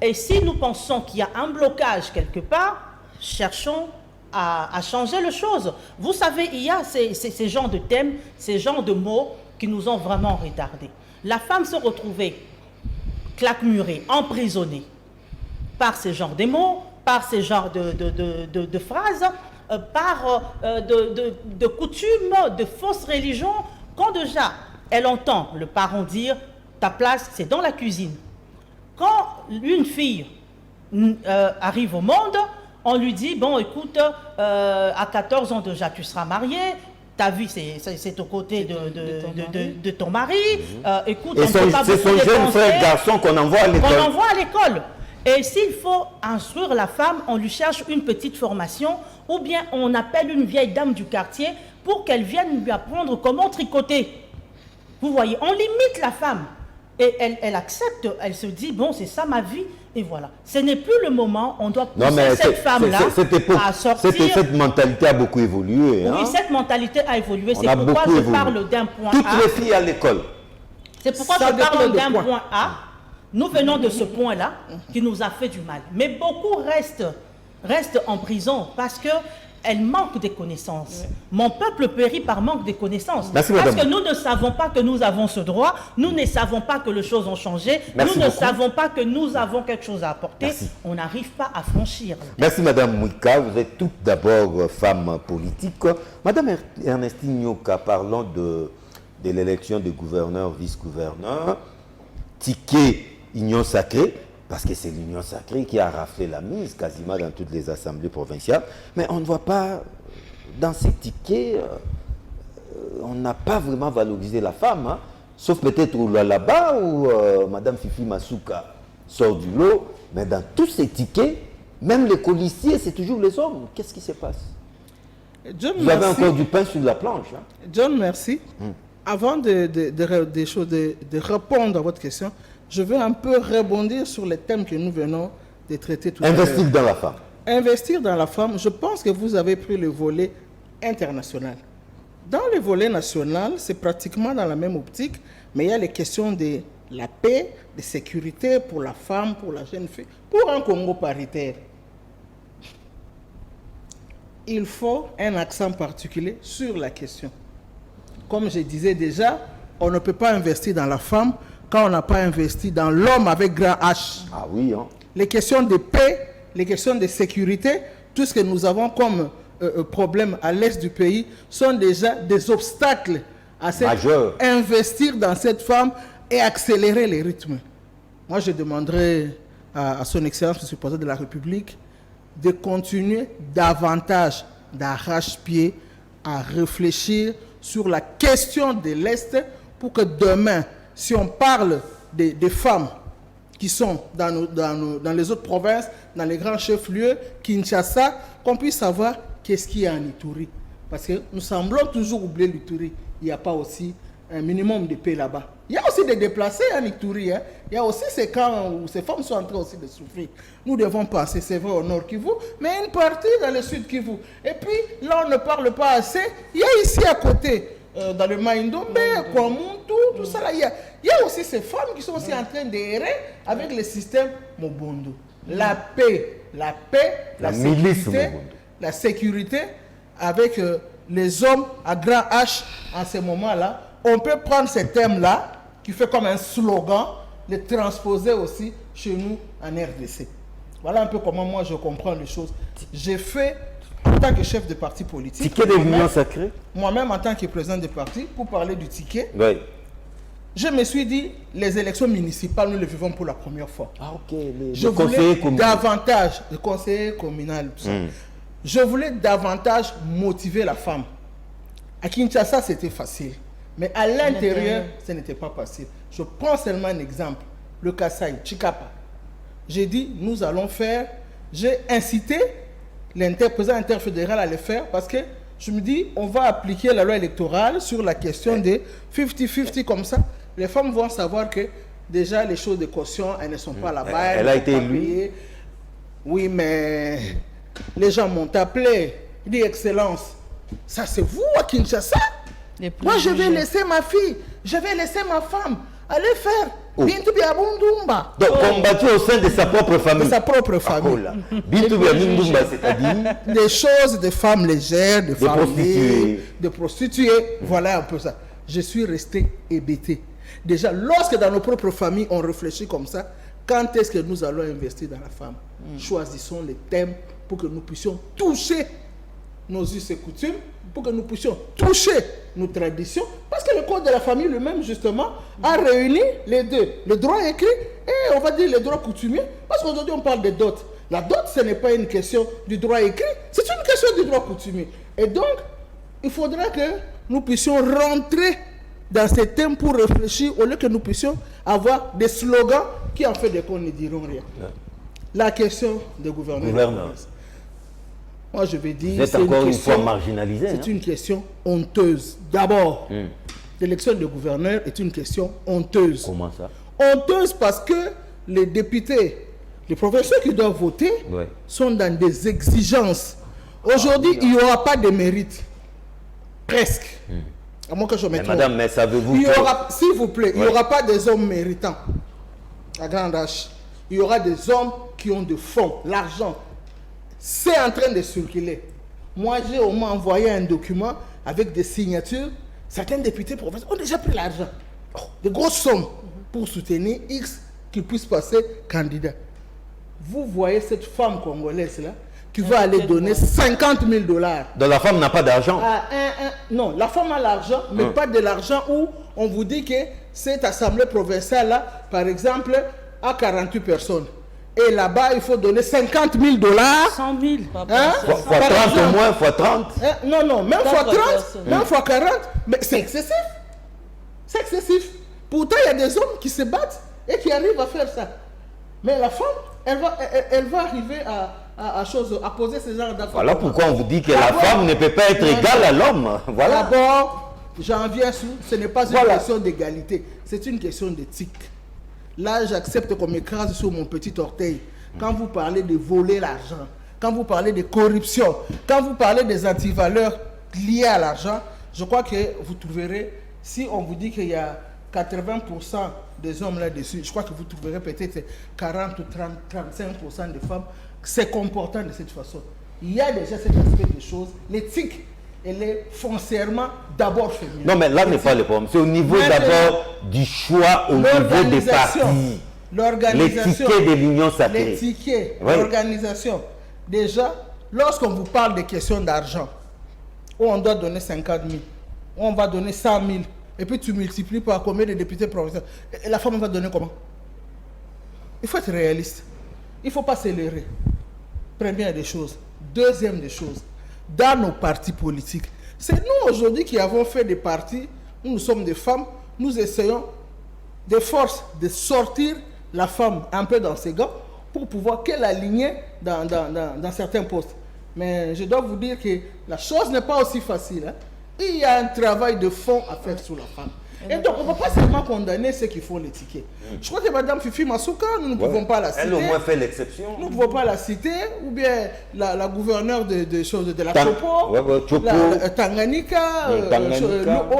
Et si nous pensons qu'il y a un blocage quelque part, cherchons à changer les choses. Vous savez, il y a ces genres de thèmes, ces genres de mots qui nous ont vraiment retardés. La femme se retrouvait claquemurée, emprisonnée par ces genres de mots, par ces genres de phrases, par de coutumes, de fausses religions, quand déjà elle entend le parent dire « ta place c'est dans la cuisine ». Quand une fille arrive au monde, on lui dit, bon, écoute, à 14 ans déjà, tu seras mariée, ta vie, c'est aux côtés de ton mari. Écoute, et c'est son jeune frère garçon qu'on envoie à l'école. Et s'il faut instruire la femme, on lui cherche une petite formation, ou bien on appelle une vieille dame du quartier pour qu'elle vienne lui apprendre comment tricoter. Vous voyez, on limite la femme. Et elle accepte, elle se dit, bon, c'est ça ma vie, et voilà. Ce n'est plus le moment, on doit pousser cette femme-là à sortir. Cette mentalité a beaucoup évolué. Oui, cette mentalité a évolué. C'est pourquoi je parle d'un point A. Toutes les filles à l'école. C'est pourquoi je parle d'un point A. Nous venons de ce point-là qui nous a fait du mal. Mais beaucoup restent en prison parce que elle manque de connaissances. Oui. Mon peuple périt par manque de connaissances. Merci, parce que nous ne savons pas que nous avons ce droit, nous ne savons pas que les choses ont changé, nous ne savons pas que nous avons quelque chose à apporter. Merci. On n'arrive pas à franchir. Merci Madame Mouika, vous êtes toutes d'abord femme politique. Madame Ernestine Nyoka, parlons de l'élection de gouverneur, vice-gouverneur. Ticket, union sacrée. Parce que c'est l'union sacrée qui a raflé la mise quasiment dans toutes les assemblées provinciales. Mais on ne voit pas, dans ces tickets, on n'a pas vraiment valorisé la femme. Hein. Sauf peut-être là-bas où Mme Fifi Masuka sort du lot. Mais dans tous ces tickets, même les policiers, c'est toujours les hommes. Qu'est-ce qui se passe? Vous avez encore du pain sur la planche. Hein. John, merci. Avant de répondre à votre question, je veux un peu rebondir sur les thèmes que nous venons de traiter tout à l'heure. Investir dans la femme. Investir dans la femme, je pense que vous avez pris le volet international. Dans le volet national, c'est pratiquement dans la même optique, mais il y a les questions de la paix, de sécurité pour la femme, pour la jeune fille, pour un Congo paritaire. Il faut un accent particulier sur la question. Comme je disais déjà, on ne peut pas investir dans la femme quand on n'a pas investi dans l'homme avec grand H. Ah oui, hein. Les questions de paix, les questions de sécurité, tout ce que nous avons comme problème à l'est du pays sont déjà des obstacles à investir dans cette femme et accélérer les rythmes. Moi, je demanderai à son Excellence, M. le Président de la République, de continuer davantage d'arrache-pied à réfléchir sur la question de l'Est pour que demain, si on parle des femmes qui sont dans les autres provinces, dans les grands chefs-lieux, Kinshasa, qu'on puisse savoir qu'est-ce qu'il y a en Ituri. Parce que nous semblons toujours oublier l'Ituri. Il n'y a pas aussi un minimum de paix là-bas. Il y a aussi des déplacés en Ituri. Hein. Il y a aussi ces camps où ces femmes sont en train aussi de souffrir. Nous devons passer, c'est vrai, au nord Kivu, mais une partie dans le sud Kivu. Et puis, là, on ne parle pas assez. Il y a ici à côté, dans le Maïndombe, Kwamuntu, tout ça là. Il y a aussi ces femmes qui sont aussi en train d'errer avec le système Mobundo. La paix, la sécurité avec les hommes à grand H en ce moment-là. On peut prendre ces thèmes-là, qui fait comme un slogan, les transposer aussi chez nous en RDC. Voilà un peu comment moi je comprends les choses. J'ai fait, en tant que chef de parti politique, ticket de l'union sacrée. Moi-même en tant que président de parti, pour parler du ticket, oui. Je me suis dit, les élections municipales, nous les vivons pour la première fois. Ah ok, je voulais davantage, le conseiller communal, tout ça. Je voulais davantage motiver la femme. À Kinshasa, c'était facile. Mais à l'intérieur, ce n'était pas facile. Je prends seulement un exemple. Le Kasaï, Chikapa. J'ai dit, nous allons faire... J'ai incité président interfédéral à le faire parce que je me dis, on va appliquer la loi électorale sur la question des 50-50 comme ça. Les femmes vont savoir que déjà les choses de caution, elles ne sont pas là-bas. Elle a été élue. Oui, mais les gens m'ont appelé. Il dit, Excellence, ça c'est vous à Kinshasa? Moi, je vais laisser ma fille, je vais laisser ma femme aller faire Bintou Biabundumba. Donc, combattu au sein de sa propre famille. De sa propre famille. Bintou Biabundumba, c'est-à-dire des choses de femmes légères, de femmes prostituées. De prostituées. Voilà un peu ça. Je suis resté hébété. Déjà, lorsque dans nos propres familles, on réfléchit comme ça, quand est-ce que nous allons investir dans la femme? Choisissons les thèmes pour que nous puissions toucher nos us et coutumes, pour que nous puissions toucher nos traditions, parce que le code de la famille lui-même, justement, a réuni les deux, le droit écrit et on va dire le droit coutumier, parce qu'aujourd'hui on parle de dot. La dot, ce n'est pas une question du droit écrit, c'est une question du droit coutumier. Et donc, il faudra que nous puissions rentrer dans ces thèmes pour réfléchir, au lieu que nous puissions avoir des slogans qui, en fait, des comptes ne diront rien. La question des gouverneurs. Moi, je vais dire, c'est encore une fois marginalisé. C'est une question honteuse. D'abord, l'élection de gouverneurs est une question honteuse. Comment ça? Honteuse parce que les députés, les professeurs qui doivent voter, sont dans des exigences. Aujourd'hui, il n'y aura pas de mérite. Presque. À moins que je me trompe. Madame, mais savez-vous s'il vous plaît, il n'y aura pas des hommes méritants. À grande H. Il y aura des hommes qui ont de fonds, l'argent. C'est en train de circuler. Moi, j'ai au moins envoyé un document avec des signatures. Certains députés professeurs ont déjà pris l'argent. De grosses sommes pour soutenir X qui puisse passer candidat. Vous voyez cette femme congolaise-là qui va aller donner 50 000 $. Donc la femme n'a pas d'argent? Non, la femme a l'argent, mais pas de l'argent où on vous dit que cette assemblée provinciale-là, par exemple, a 48 personnes. Et là-bas, il faut donner 50 000 $. 100 000. Fois 30 au moins, fois 30. Non, même fois 30, même fois 40. Mais c'est excessif. C'est excessif. Pourtant, il y a des hommes qui se battent et qui arrivent à faire ça. Mais la femme, elle va arriver à poser ces genres d'actes. Voilà pourquoi on vous dit que la femme ne peut pas être égale à l'homme. Voilà. D'abord, j'en viens sur, ce n'est pas une question d'égalité, c'est une question d'éthique. Là, j'accepte qu'on m'écrase sur mon petit orteil. Quand vous parlez de voler l'argent, quand vous parlez de corruption, quand vous parlez des antivaleurs liées à l'argent, je crois que vous trouverez, si on vous dit qu'il y a 80% des hommes là-dessus, je crois que vous trouverez peut-être 40 ou 35% des femmes se comportant de cette façon. Il y a déjà cet aspect des choses. L'éthique, elle est foncièrement d'abord féminine. Non, mais là n'est pas le problème. C'est au niveau d'abord du choix, au niveau des partis. L'organisation. Les tickets de l'Union sacrée. Les tickets, l'organisation. Déjà, lorsqu'on vous parle de questions d'argent, où on doit donner 50 000, où on va donner 100 000, et puis tu multiplies par combien de députés provinciaux, et la femme va donner comment? Il faut être réaliste. Il ne faut pas s'élever. Première des choses. Deuxième des choses, dans nos partis politiques, c'est nous aujourd'hui qui avons fait des partis où nous sommes des femmes, nous essayons de force de sortir la femme un peu dans ses gants pour pouvoir qu'elle aligne dans certains postes. Mais je dois vous dire que la chose n'est pas aussi facile. Hein. Il y a un travail de fond à faire sur la femme. Et donc, on ne peut pas seulement condamner ceux qui font les tickets. Je crois que Mme Fifi Masuka, nous ne pouvons pas la citer. Elle au moins fait l'exception. Nous ne pouvons pas la citer. Ou bien la gouverneure de la Chopo, la Tanganyika,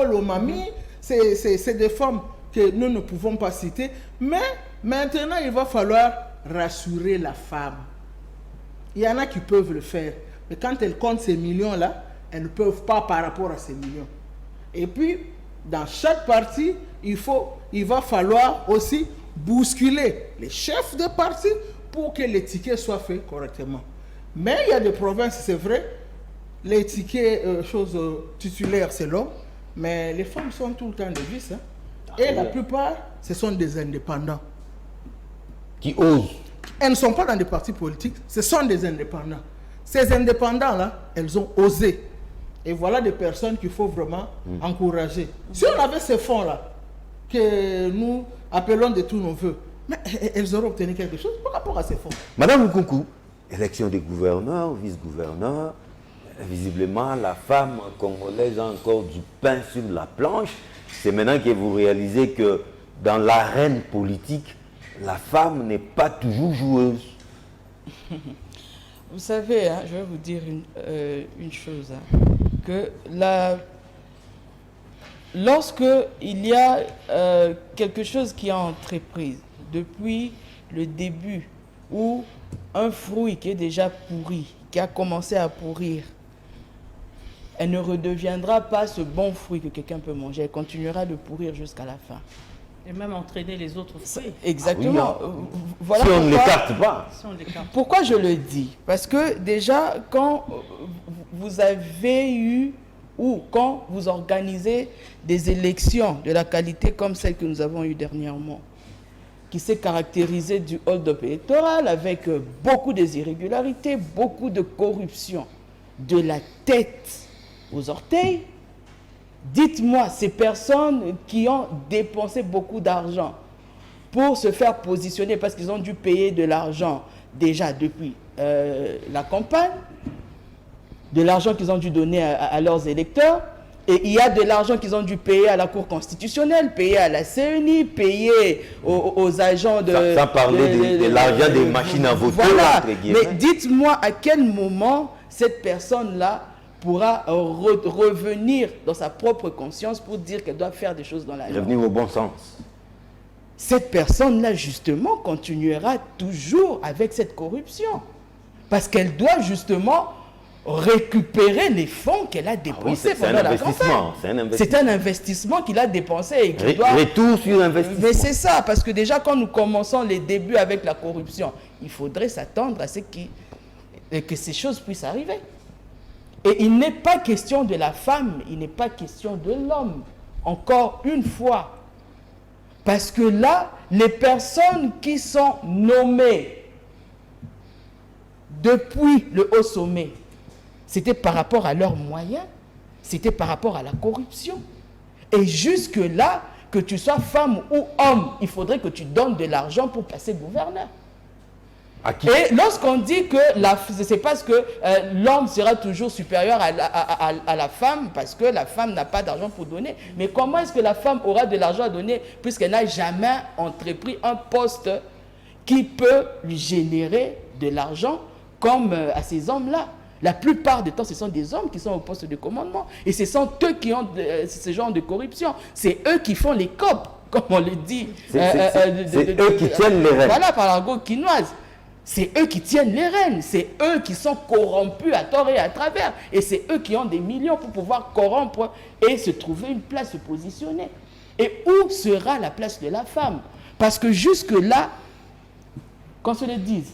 Lomami. C'est des femmes que nous ne pouvons pas citer. Mais maintenant, il va falloir rassurer la femme. Il y en a qui peuvent le faire. Mais quand elles comptent ces millions-là, elles ne peuvent pas par rapport à ces millions. Et puis, dans chaque parti, il va falloir aussi bousculer les chefs de parti pour que les tickets soient faits correctement. Mais il y a des provinces, c'est vrai, les tickets, titulaires, c'est long, mais les femmes sont tout le temps des vices. Hein. Et la plupart, ce sont des indépendants. Qui osent. Elles ne sont pas dans des partis politiques, ce sont des indépendants. Ces indépendants-là, elles ont osé. Et voilà des personnes qu'il faut vraiment encourager. Si on avait ces fonds-là, que nous appelons de tous nos voeux, mais elles auraient obtenu quelque chose par rapport à ces fonds. Madame Lukunku, élection des gouverneurs, vice-gouverneurs, visiblement la femme congolaise a encore du pain sur la planche. C'est maintenant que vous réalisez que dans l'arène politique, la femme n'est pas toujours joueuse. Vous savez, hein, je vais vous dire une chose, hein, que lorsque il y a quelque chose qui est entreprise depuis le début, où un fruit qui est déjà pourri, qui a commencé à pourrir, elle ne redeviendra pas ce bon fruit que quelqu'un peut manger. Elle continuera de pourrir jusqu'à la fin. Et même entraîner les autres fruits. Exactement. Ah oui, voilà si on ne l'écarte pas. Si on l'écarte. Pourquoi je le dis? Parce que déjà, quand vous avez eu ou quand vous organisez des élections de la qualité comme celle que nous avons eue dernièrement, qui s'est caractérisée du hold-up électoral avec beaucoup d'irrégularités, beaucoup de corruption, de la tête aux orteils, dites-moi, ces personnes qui ont dépensé beaucoup d'argent pour se faire positionner, parce qu'ils ont dû payer de l'argent déjà depuis la campagne, de l'argent qu'ils ont dû donner à leurs électeurs, et il y a de l'argent qu'ils ont dû payer à la Cour constitutionnelle, payer à la CENI, payer aux agents de... Sans parler de l'argent des machines à voter. Voilà, mais dites-moi à quel moment cette personne-là pourra revenir dans sa propre conscience pour dire qu'elle doit faire des choses dans la vie. Revenir au bon sens. Cette personne-là, justement, continuera toujours avec cette corruption. Parce qu'elle doit, justement, récupérer les fonds qu'elle a dépensés pendant la campagne. C'est un investissement qu'il a dépensé et qu'il doit... Retour sur investissement. Mais c'est ça, parce que déjà, quand nous commençons les débuts avec la corruption, il faudrait s'attendre à ce que ces choses puissent arriver. Et il n'est pas question de la femme, il n'est pas question de l'homme. Encore une fois. Parce que là, les personnes qui sont nommées depuis le haut sommet, c'était par rapport à leurs moyens, c'était par rapport à la corruption. Et jusque-là, que tu sois femme ou homme, il faudrait que tu donnes de l'argent pour passer gouverneur. Et lorsqu'on dit que c'est parce que l'homme sera toujours supérieur à la femme, parce que la femme n'a pas d'argent pour donner. Mais comment est-ce que la femme aura de l'argent à donner puisqu'elle n'a jamais entrepris un poste qui peut lui générer de l'argent comme à ces hommes-là? La plupart du temps, ce sont des hommes qui sont au poste de commandement. Et ce sont eux qui ont ce genre de corruption. C'est eux qui font les COP, comme on le dit. C'est eux qui tiennent les rênes. Voilà, par l'argot quinoise. C'est eux qui tiennent les rênes, c'est eux qui sont corrompus à tort et à travers. Et c'est eux qui ont des millions pour pouvoir corrompre et se trouver une place, se positionner. Et où sera la place de la femme? Parce que jusque-là, qu'on se le dise,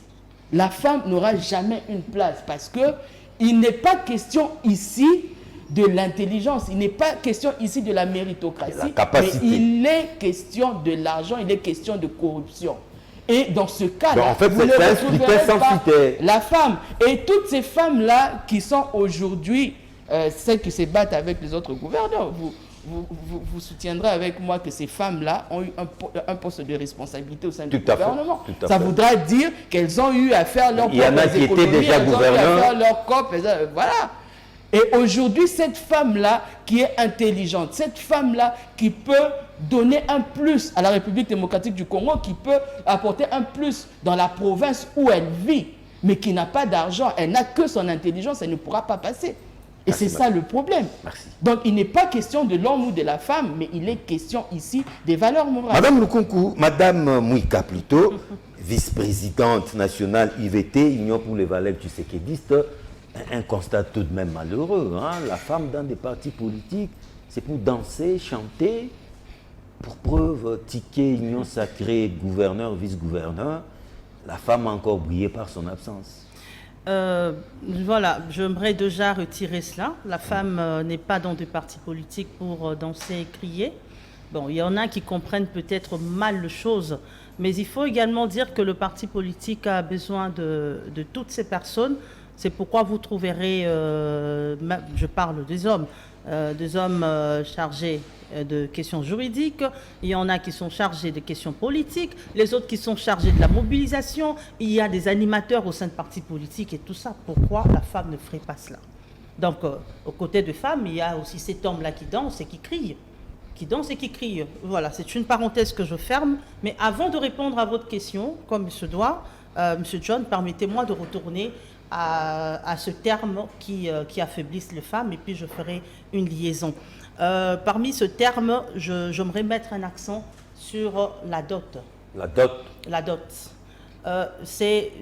la femme n'aura jamais une place. Parce qu'il n'est pas question ici de l'intelligence, il n'est pas question ici de la méritocratie, mais il est question de l'argent, il est question de corruption. Et dans ce cas-là, en fait, vous ne retrouverez pas la femme. Et toutes ces femmes-là qui sont aujourd'hui, celles qui se battent avec les autres gouverneurs, vous soutiendrez avec moi que ces femmes-là ont eu un poste de responsabilité au sein du gouvernement. Ça voudra dire qu'elles ont eu à faire leur propre économie, elles ont eu à faire leur COP, voilà. Et aujourd'hui, cette femme-là qui est intelligente, cette femme-là qui peut donner un plus à la République démocratique du Congo, qui peut apporter un plus dans la province où elle vit, mais qui n'a pas d'argent, elle n'a que son intelligence, elle ne pourra pas passer. Et c'est ça le problème. Merci. Donc il n'est pas question de l'homme ou de la femme, mais il est question ici des valeurs morales. Madame Lukunku, Madame Mouika plutôt, vice-présidente nationale IVT, Union pour les valeurs tshisekédistes, un constat tout de même malheureux. Hein? La femme dans des partis politiques, c'est pour danser, chanter, pour preuve, ticket, union sacrée, gouverneur, vice-gouverneur. La femme a encore brillé par son absence. Voilà, j'aimerais déjà retirer cela. La femme n'est pas dans des partis politiques pour danser et crier. Bon, il y en a qui comprennent peut-être mal les choses, mais il faut également dire que le parti politique a besoin de toutes ces personnes. C'est pourquoi vous trouverez, je parle des hommes chargés de questions juridiques, il y en a qui sont chargés de questions politiques, les autres qui sont chargés de la mobilisation, il y a des animateurs au sein de partis politiques et tout ça. Pourquoi la femme ne ferait pas cela? Donc, aux côtés de femmes, il y a aussi cet homme-là qui danse et qui crie. Qui danse et qui crie. Voilà, c'est une parenthèse que je ferme. Mais avant de répondre à votre question, comme il se doit, Monsieur John, permettez-moi de retourner à ce terme qui affaiblisse les femmes, et puis je ferai une liaison. Parmi ce terme, j'aimerais mettre un accent sur la dot. La dot. La dot. C'est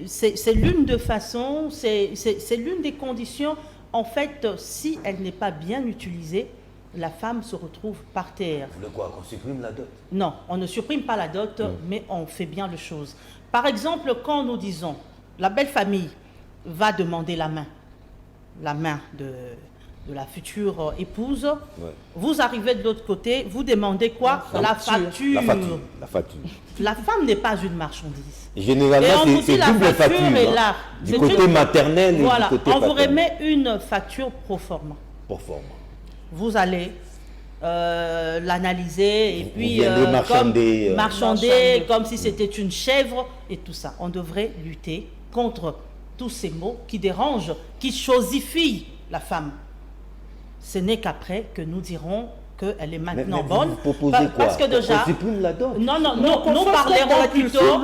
l'une des façons, c'est l'une des conditions, en fait, si elle n'est pas bien utilisée, la femme se retrouve par terre. Vous voulez quoi, qu'on supprime la dot? Non, on ne supprime pas la dot, mais on fait bien les choses. Par exemple, quand nous disons, la belle famille va demander la main de la future épouse, vous arrivez de l'autre côté, vous demandez quoi? La facture. La facture. La femme n'est pas une marchandise. Généralement, c'est double facture. Est là. Du côté maternel et du côté paternel. On vous remet une facture pro forma. Pro forma. Vous allez l'analyser et puis marchander comme si c'était une chèvre et tout ça. On devrait lutter contre tous ces mots qui dérangent, qui chosifient la femme. Ce n'est qu'après que nous dirons qu'elle est maintenant bonne. Vous proposez quoi? Parce que déjà, on supprime la dot. nous parlerons plutôt.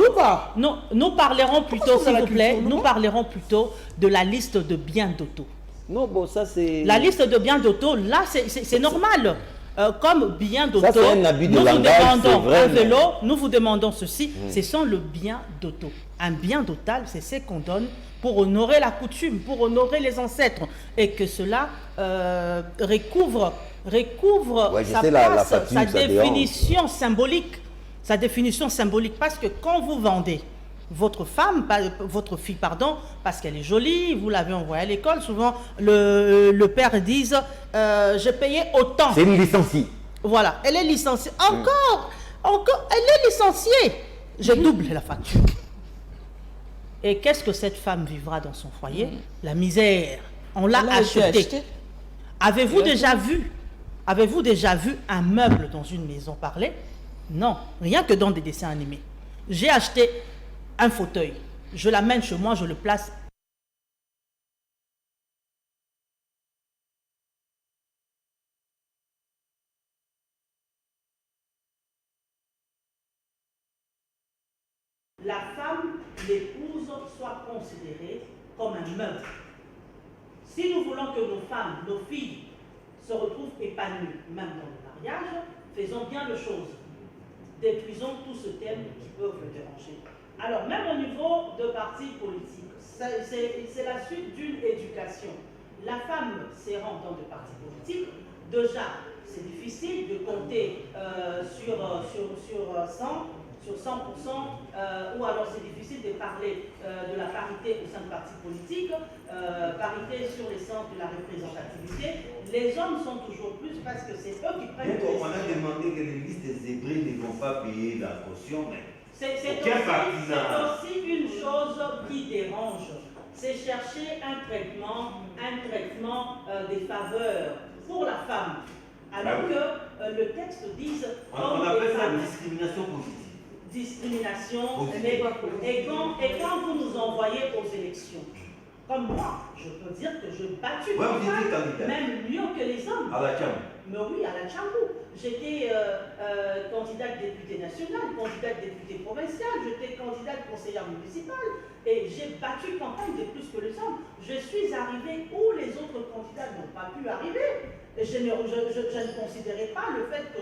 Nous parlerons plutôt, s'il vous plaît. Nous parlerons plutôt de la liste de biens d'auto. Non, bon, ça c'est. La liste de biens d'auto, là, c'est normal. Comme bien d'auto, ça, c'est un abus de langage, nous demandons vrai, un vélo, nous vous demandons ceci. Ce sont le bien d'auto. Un bien dotal, c'est ce qu'on donne pour honorer la coutume, pour honorer les ancêtres, et que cela recouvre sa place, sa définition symbolique. Sa définition symbolique, parce que quand vous vendez votre fille, parce qu'elle est jolie, vous l'avez envoyée à l'école, souvent le père dit j'ai payé autant. C'est une licenciée. Voilà, elle est licenciée. Encore, elle est licenciée. Je double la facture. Et qu'est-ce que cette femme vivra dans son foyer? La misère. On l'a acheté. Avez-vous déjà vu un meuble dans une maison parler? Non, rien que dans des dessins animés. J'ai acheté un fauteuil. Je l'amène chez moi, je le place. La femme, l'épouse, soit considérée comme un meuble. Si nous voulons que nos femmes, nos filles, se retrouvent épanouies, même dans le mariage, faisons bien les choses. Détruisons tout ce thème qui peut le déranger. Alors, même au niveau de partis politiques, c'est la suite d'une éducation. La femme se rend dans des partis politiques. Déjà, c'est difficile de compter sur 100%, ou alors c'est difficile de parler de la parité au sein de partis politiques, parité sur les centres de la représentativité. Les hommes sont toujours plus parce que c'est eux qui prennent. Donc, on a demandé que l'église des Hébreux ne vont pas payer la caution, mais c'est aussi une chose qui dérange. C'est chercher un traitement des faveurs pour la femme. Alors que le texte dit... On appelle ça une discrimination positive. Discrimination. Et quand vous nous envoyez aux élections, comme moi, je peux dire que je battu même mieux que les hommes. À la Chambre. Mais oui, à la Chambre. J'étais candidate députée nationale, candidate députée provinciale, j'étais candidate conseillère municipale et j'ai battu campagne de plus que les hommes. Je suis arrivée où les autres candidats n'ont pas pu arriver. Et je ne considérais pas le fait que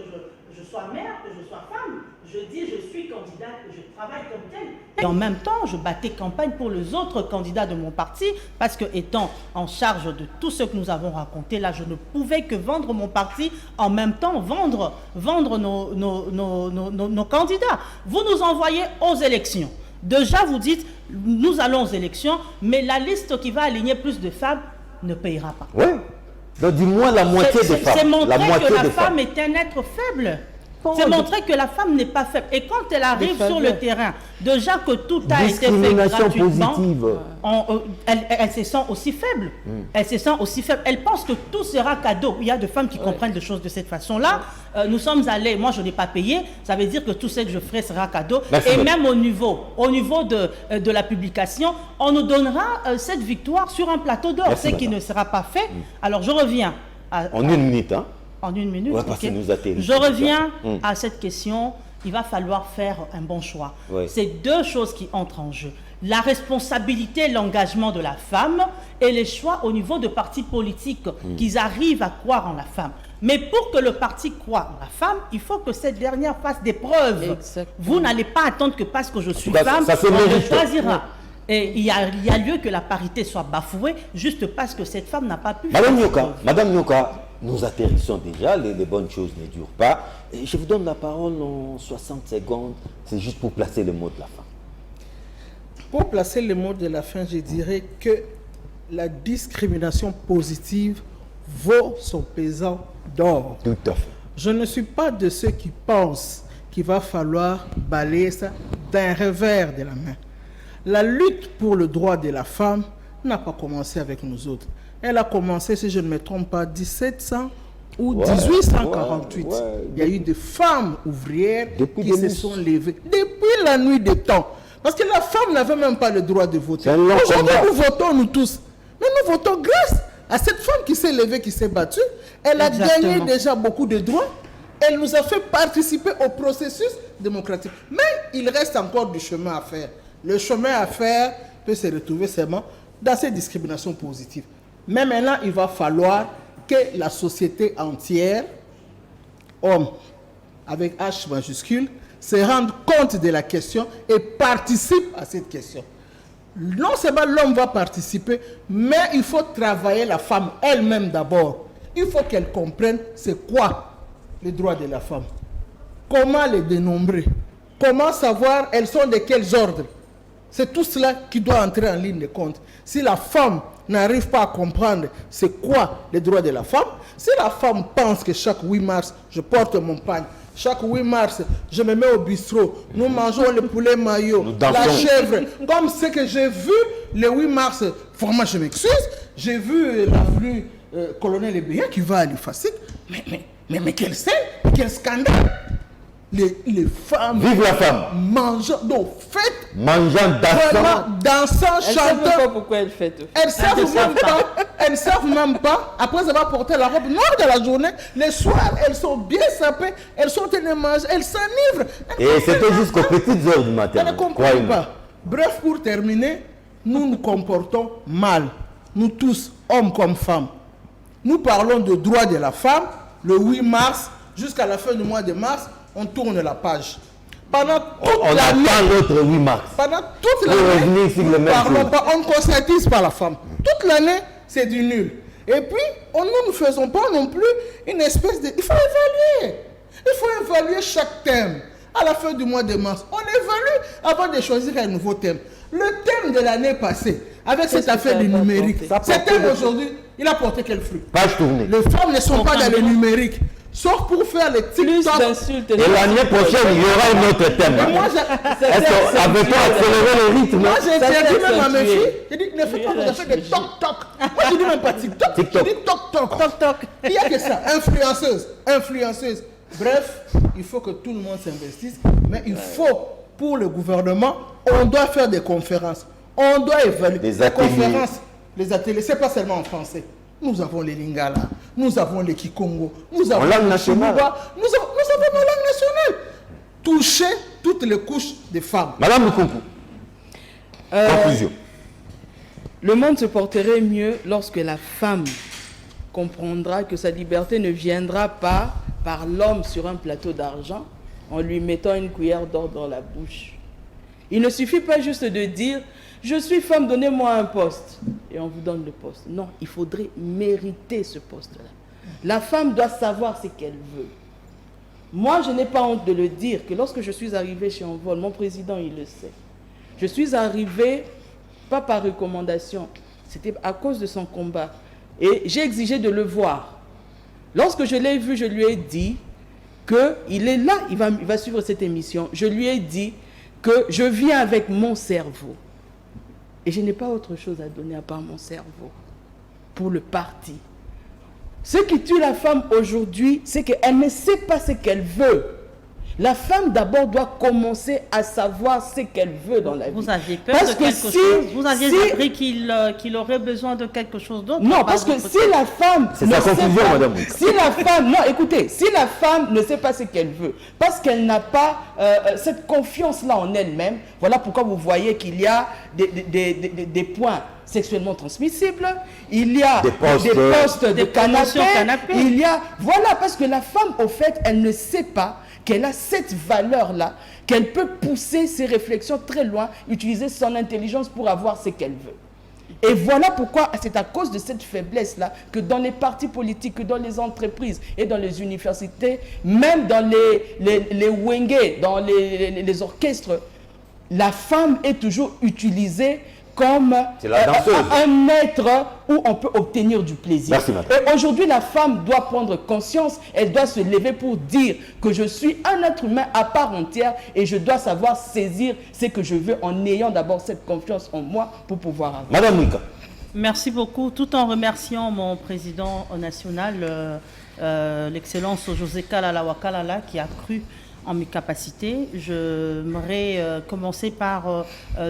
je sois mère, que je sois femme. Je dis je suis candidate, je travaille comme telle. Et en même temps, je battais campagne pour les autres candidats de mon parti parce que étant en charge de tout ce que nous avons raconté, là, je ne pouvais que vendre mon parti, en même temps vendre nos candidats. Vous nous envoyez aux élections. Déjà, vous dites, nous allons aux élections, mais la liste qui va aligner plus de femmes ne payera pas. Oui. Donc, du moins, la moitié des femmes. C'est montrer que la femme est un être faible. C'est montrer que la femme n'est pas faible. Et quand elle arrive sur le terrain, déjà que tout a été fait gratuitement, elle se sent aussi faible. Elle se sent aussi faible. Elle pense que tout sera cadeau. Il y a des femmes qui comprennent les choses de cette façon-là. Nous sommes allés, moi je n'ai pas payé, ça veut dire que tout ce que je ferai sera cadeau. Et même au niveau de la publication, on nous donnera cette victoire sur un plateau d'or, ce qui ne sera pas fait. Alors je reviens. En une minute, hein? En une minute, okay. Je reviens à cette question. Il va falloir faire un bon choix. C'est deux choses qui entrent en jeu. la responsabilité, l'engagement de la femme et les choix au niveau de partis politiques, qu'ils arrivent à croire en la femme. Mais pour que le parti croie en la femme, il faut que cette dernière fasse des preuves. Exactement. Vous n'allez pas attendre que parce que je suis Ça, femme, ça se on me mérite. choisira. Et il y a lieu que la parité soit bafouée juste parce que cette femme n'a pas pu Madame faire Nyoka, preuve. Madame Nyoka, nous atterrissons déjà, les bonnes choses ne durent pas. Et je vous donne la parole en 60 secondes, c'est juste pour placer le mot de la fin. Pour placer le mot de la fin, je dirais que la discrimination positive vaut son pesant d'or. Tout à fait. Je ne suis pas de ceux qui pensent qu'il va falloir balayer ça d'un revers de la main. La lutte pour le droit de la femme n'a pas commencé avec nous autres. Elle a commencé, si je ne me trompe pas, 1700 ou 1848. ouais. Il y a eu des femmes ouvrières Depuis qui se 2000. sont levées depuis la nuit des temps. Parce que la femme n'avait même pas le droit de voter. C'est un long Aujourd'hui, combat. nous votons, nous tous. Mais nous votons grâce à cette femme qui s'est levée, qui s'est battue. Elle a Exactement. gagné déjà beaucoup de droits. Elle nous a fait participer au processus démocratique. Mais il reste encore du chemin à faire. Le chemin à faire peut se retrouver seulement dans ces discriminations positives. Mais maintenant, il va falloir que la société entière, hommes avec H majuscule, se rende compte de la question et participe à cette question. Non seulement l'homme va participer, mais il faut travailler la femme elle-même d'abord. Il faut qu'elle comprenne c'est quoi les droits de la femme. Comment les dénombrer. Comment savoir elles sont de quels ordres. C'est tout cela qui doit entrer en ligne de compte. Si la femme n'arrive pas à comprendre c'est quoi les droits de la femme, si la femme pense que chaque 8 mars, je porte mon pagne, chaque 8 mars, je me mets au bistrot, nous mangeons le poulet maillot, la chèvre, comme ce que j'ai vu le 8 mars, vraiment je m'excuse, j'ai vu l'avenue Colonel Ebéa qui va à l'Ifasik, mais quel scène, quel scandale. Les femmes Vive la femme. mangeant, donc faites, Mangeant, dansant. vraiment dansant, Elle ne sait même pas chantant. pourquoi elle fait. Elles ne savent même pas, après avoir porté la robe noire de la journée, le soir, elles sont bien sapées, elles sont en train de manger, elles s'enivrent. Et c'était jusqu'aux petites heures du matin. Elles ne comprennent croyez-moi. pas. Bref, pour terminer, nous nous comportons mal. Nous tous, hommes comme femmes. Nous parlons de droits de la femme, le 8 mars, jusqu'à la fin du mois de mars, on tourne la page. Pendant toute On l'année, attend l'autre 8 mars. pendant toute Pour revenir sur l'année, le nous même parlons chose. pas, on ne conscientise pas la femme. Toute l'année, c'est du nul. Et puis, nous ne faisons pas non plus une espèce de... Il faut évaluer. Il faut évaluer chaque thème. À la fin du mois de mars, on évalue avant de choisir un nouveau thème. Le thème de l'année passée, avec cette que affaire ça du va numérique, porter? ce thème aujourd'hui, il a porté quel fruit? Page tournée. Les femmes ne sont pas dans le numérique, sauf pour faire les Plus TikTok. d'insultes. Et l'année prochaine, il y aura un autre thème. Et moi, Est-ce qu'on accélérer le rythme? moi, j'ai Ça dit s'est même à mes accentué. filles, j'ai dit, ne faites pas, vous avez fait des toc-toc. Moi, je dis même pas TikTok, TikTok. je dis toc-toc. Toc-toc. Il n'y a que ça, influenceuse. Bref, il faut que tout le monde s'investisse, mais il faut, pour le gouvernement, on doit faire des conférences, on doit évaluer. Des Les ateliers. conférences, les ateliers, c'est pas seulement en français. Nous avons les Lingala, nous avons les Kikongo, nous avons langue les nationale. Chibuba, nous avons nos langues nationales. Toucher toutes les couches des femmes. Madame Lukunku, conclusion. Le monde se porterait mieux lorsque la femme comprendra que sa liberté ne viendra pas par l'homme sur un plateau d'argent en lui mettant une cuillère d'or dans la bouche. Il ne suffit pas juste de dire « Je suis femme, donnez-moi un poste » et on vous donne le poste. Non, il faudrait mériter ce poste-là. La femme doit savoir ce qu'elle veut. Moi, je n'ai pas honte de le dire que lorsque je suis arrivée chez Envol, mon président, il le sait. Je suis arrivée, pas par recommandation, c'était à cause de son combat. Et j'ai exigé de le voir. Lorsque je l'ai vu, je lui ai dit qu'il est là, il va suivre cette émission. Je lui ai dit que je viens avec mon cerveau. Et je n'ai pas autre chose à donner à part mon cerveau pour le parti. Ce qui tue la femme aujourd'hui, c'est qu'elle ne sait pas ce qu'elle veut. La femme d'abord doit commencer à savoir ce qu'elle veut dans la vie. Vous aviez peur Parce de que quelque si- chose. Vous aviez si- appris qu'il aurait besoin de quelque chose d'autre. Non, Pas parce que de votre si côté. la femme... C'est ne sa sait conclusion, pas- madame. Si la femme... Non, écoutez, si la femme ne sait pas ce qu'elle veut, parce qu'elle n'a pas cette confiance-là en elle-même, voilà pourquoi vous voyez qu'il y a des points sexuellement transmissibles, il y a des postes de promotions canapé, il y a... Voilà, parce que la femme, au fait, elle ne sait pas qu'elle a cette valeur-là, qu'elle peut pousser ses réflexions très loin, utiliser son intelligence pour avoir ce qu'elle veut. Et voilà pourquoi c'est à cause de cette faiblesse-là que dans les partis politiques, que dans les entreprises et dans les universités, même dans les wenge, dans les orchestres, la femme est toujours utilisée comme un maître où on peut obtenir du plaisir. Merci, madame. Et aujourd'hui, la femme doit prendre conscience, elle doit se lever pour dire que je suis un être humain à part entière et je dois savoir saisir ce que je veux en ayant d'abord cette confiance en moi pour pouvoir avoir. Madame Mwika. Merci beaucoup, tout en remerciant mon président national, l'excellence José Kalala Wakalala, qui a cru en mes capacités. J'aimerais commencer par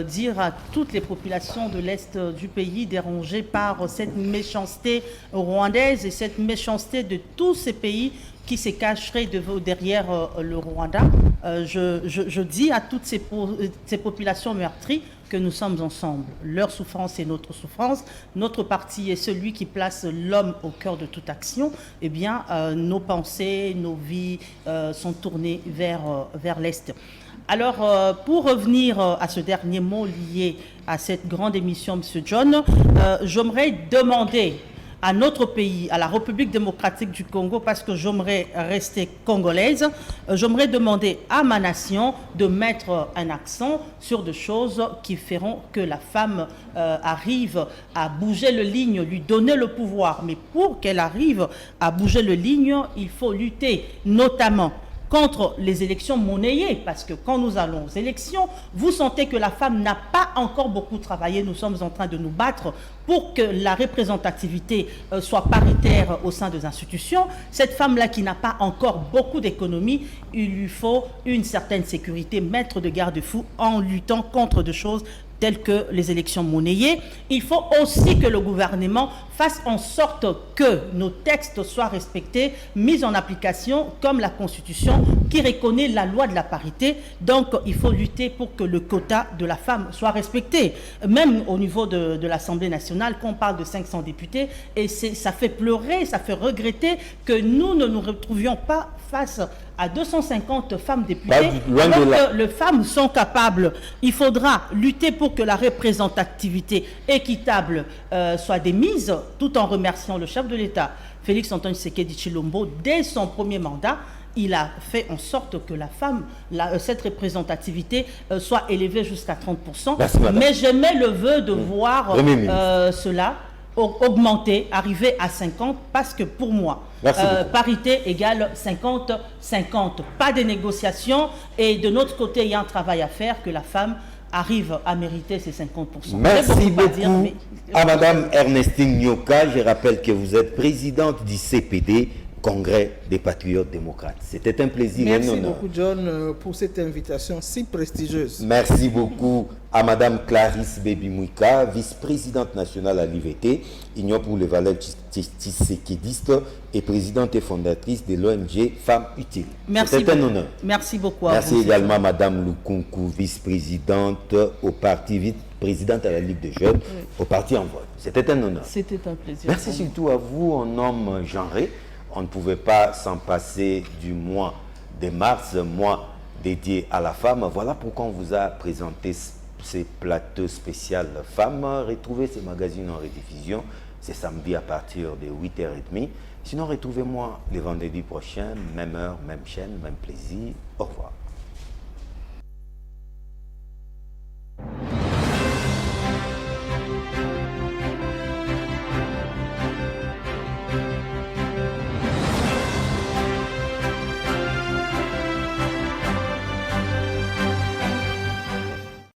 dire à toutes les populations de l'Est du pays dérangées par cette méchanceté rwandaise et cette méchanceté de tous ces pays qui se cacheraient derrière le Rwanda. Je dis à toutes ces populations meurtries que nous sommes ensemble. Leur souffrance est notre souffrance. Notre parti est celui qui place l'homme au cœur de toute action. Eh bien, nos pensées, nos vies sont tournées vers l'Est. Alors, pour revenir à ce dernier mot lié à cette grande émission, M. John, j'aimerais demander à notre pays, à la République démocratique du Congo, parce que j'aimerais rester congolaise, j'aimerais demander à ma nation de mettre un accent sur des choses qui feront que la femme arrive à bouger le ligne, lui donner le pouvoir. Mais pour qu'elle arrive à bouger le ligne, il faut lutter notamment contre les élections monnayées, parce que quand nous allons aux élections, vous sentez que la femme n'a pas encore beaucoup travaillé. Nous sommes en train de nous battre pour que la représentativité soit paritaire au sein des institutions. Cette femme-là qui n'a pas encore beaucoup d'économie, il lui faut une certaine sécurité, mettre de garde-fous en luttant contre des choses telles que les élections monnayées. Il faut aussi que le gouvernement fasse en sorte que nos textes soient respectés, mis en application, comme la Constitution qui reconnaît la loi de la parité. Donc, il faut lutter pour que le quota de la femme soit respecté. Même au niveau de l'Assemblée nationale, quand on parle de 500 députés, et ça fait pleurer, ça fait regretter que nous ne nous retrouvions pas face à 250 femmes députées, alors que les femmes sont capables. Il faudra lutter pour que la représentativité équitable soit démise, tout en remerciant le chef de l'État, Félix Antoine Tshisekedi Tshilombo. Dès son premier mandat, il a fait en sorte que la femme, cette représentativité soit élevée jusqu'à 30%. Merci, mais j'aimais le vœu de voir cela augmenter, arriver à 50, parce que pour moi, parité égale 50-50. Pas de négociation, et de notre côté, il y a un travail à faire, que la femme arrive à mériter ces 50%. Merci beaucoup à Madame Ernestine Nyoka. Je rappelle que vous êtes présidente du CPD, Congrès des Patriotes Démocrates. C'était un plaisir et un honneur. Merci beaucoup, John, pour cette invitation si prestigieuse. Merci beaucoup à Madame Clarisse Bébi-Mwika, vice-présidente nationale à l'IVT, Union pour les valeurs tshisekidistes, et présidente et fondatrice de l'ONG Femmes Utiles. C'était un honneur. Merci beaucoup. Merci également à Madame Lukunku, vice-présidente au parti, vice-présidente à la Ligue des Jeunes, au parti en vote. C'était un honneur. C'était un plaisir. Merci surtout à vous, un homme genré. On ne pouvait pas s'en passer du mois de mars, mois dédié à la femme. Voilà pourquoi on vous a présenté ces plateaux spéciaux femmes. Retrouvez ces magazines en rediffusion. C'est samedi à partir de 8h30. Sinon, retrouvez-moi le vendredi prochain, même heure, même chaîne, même plaisir. Au revoir.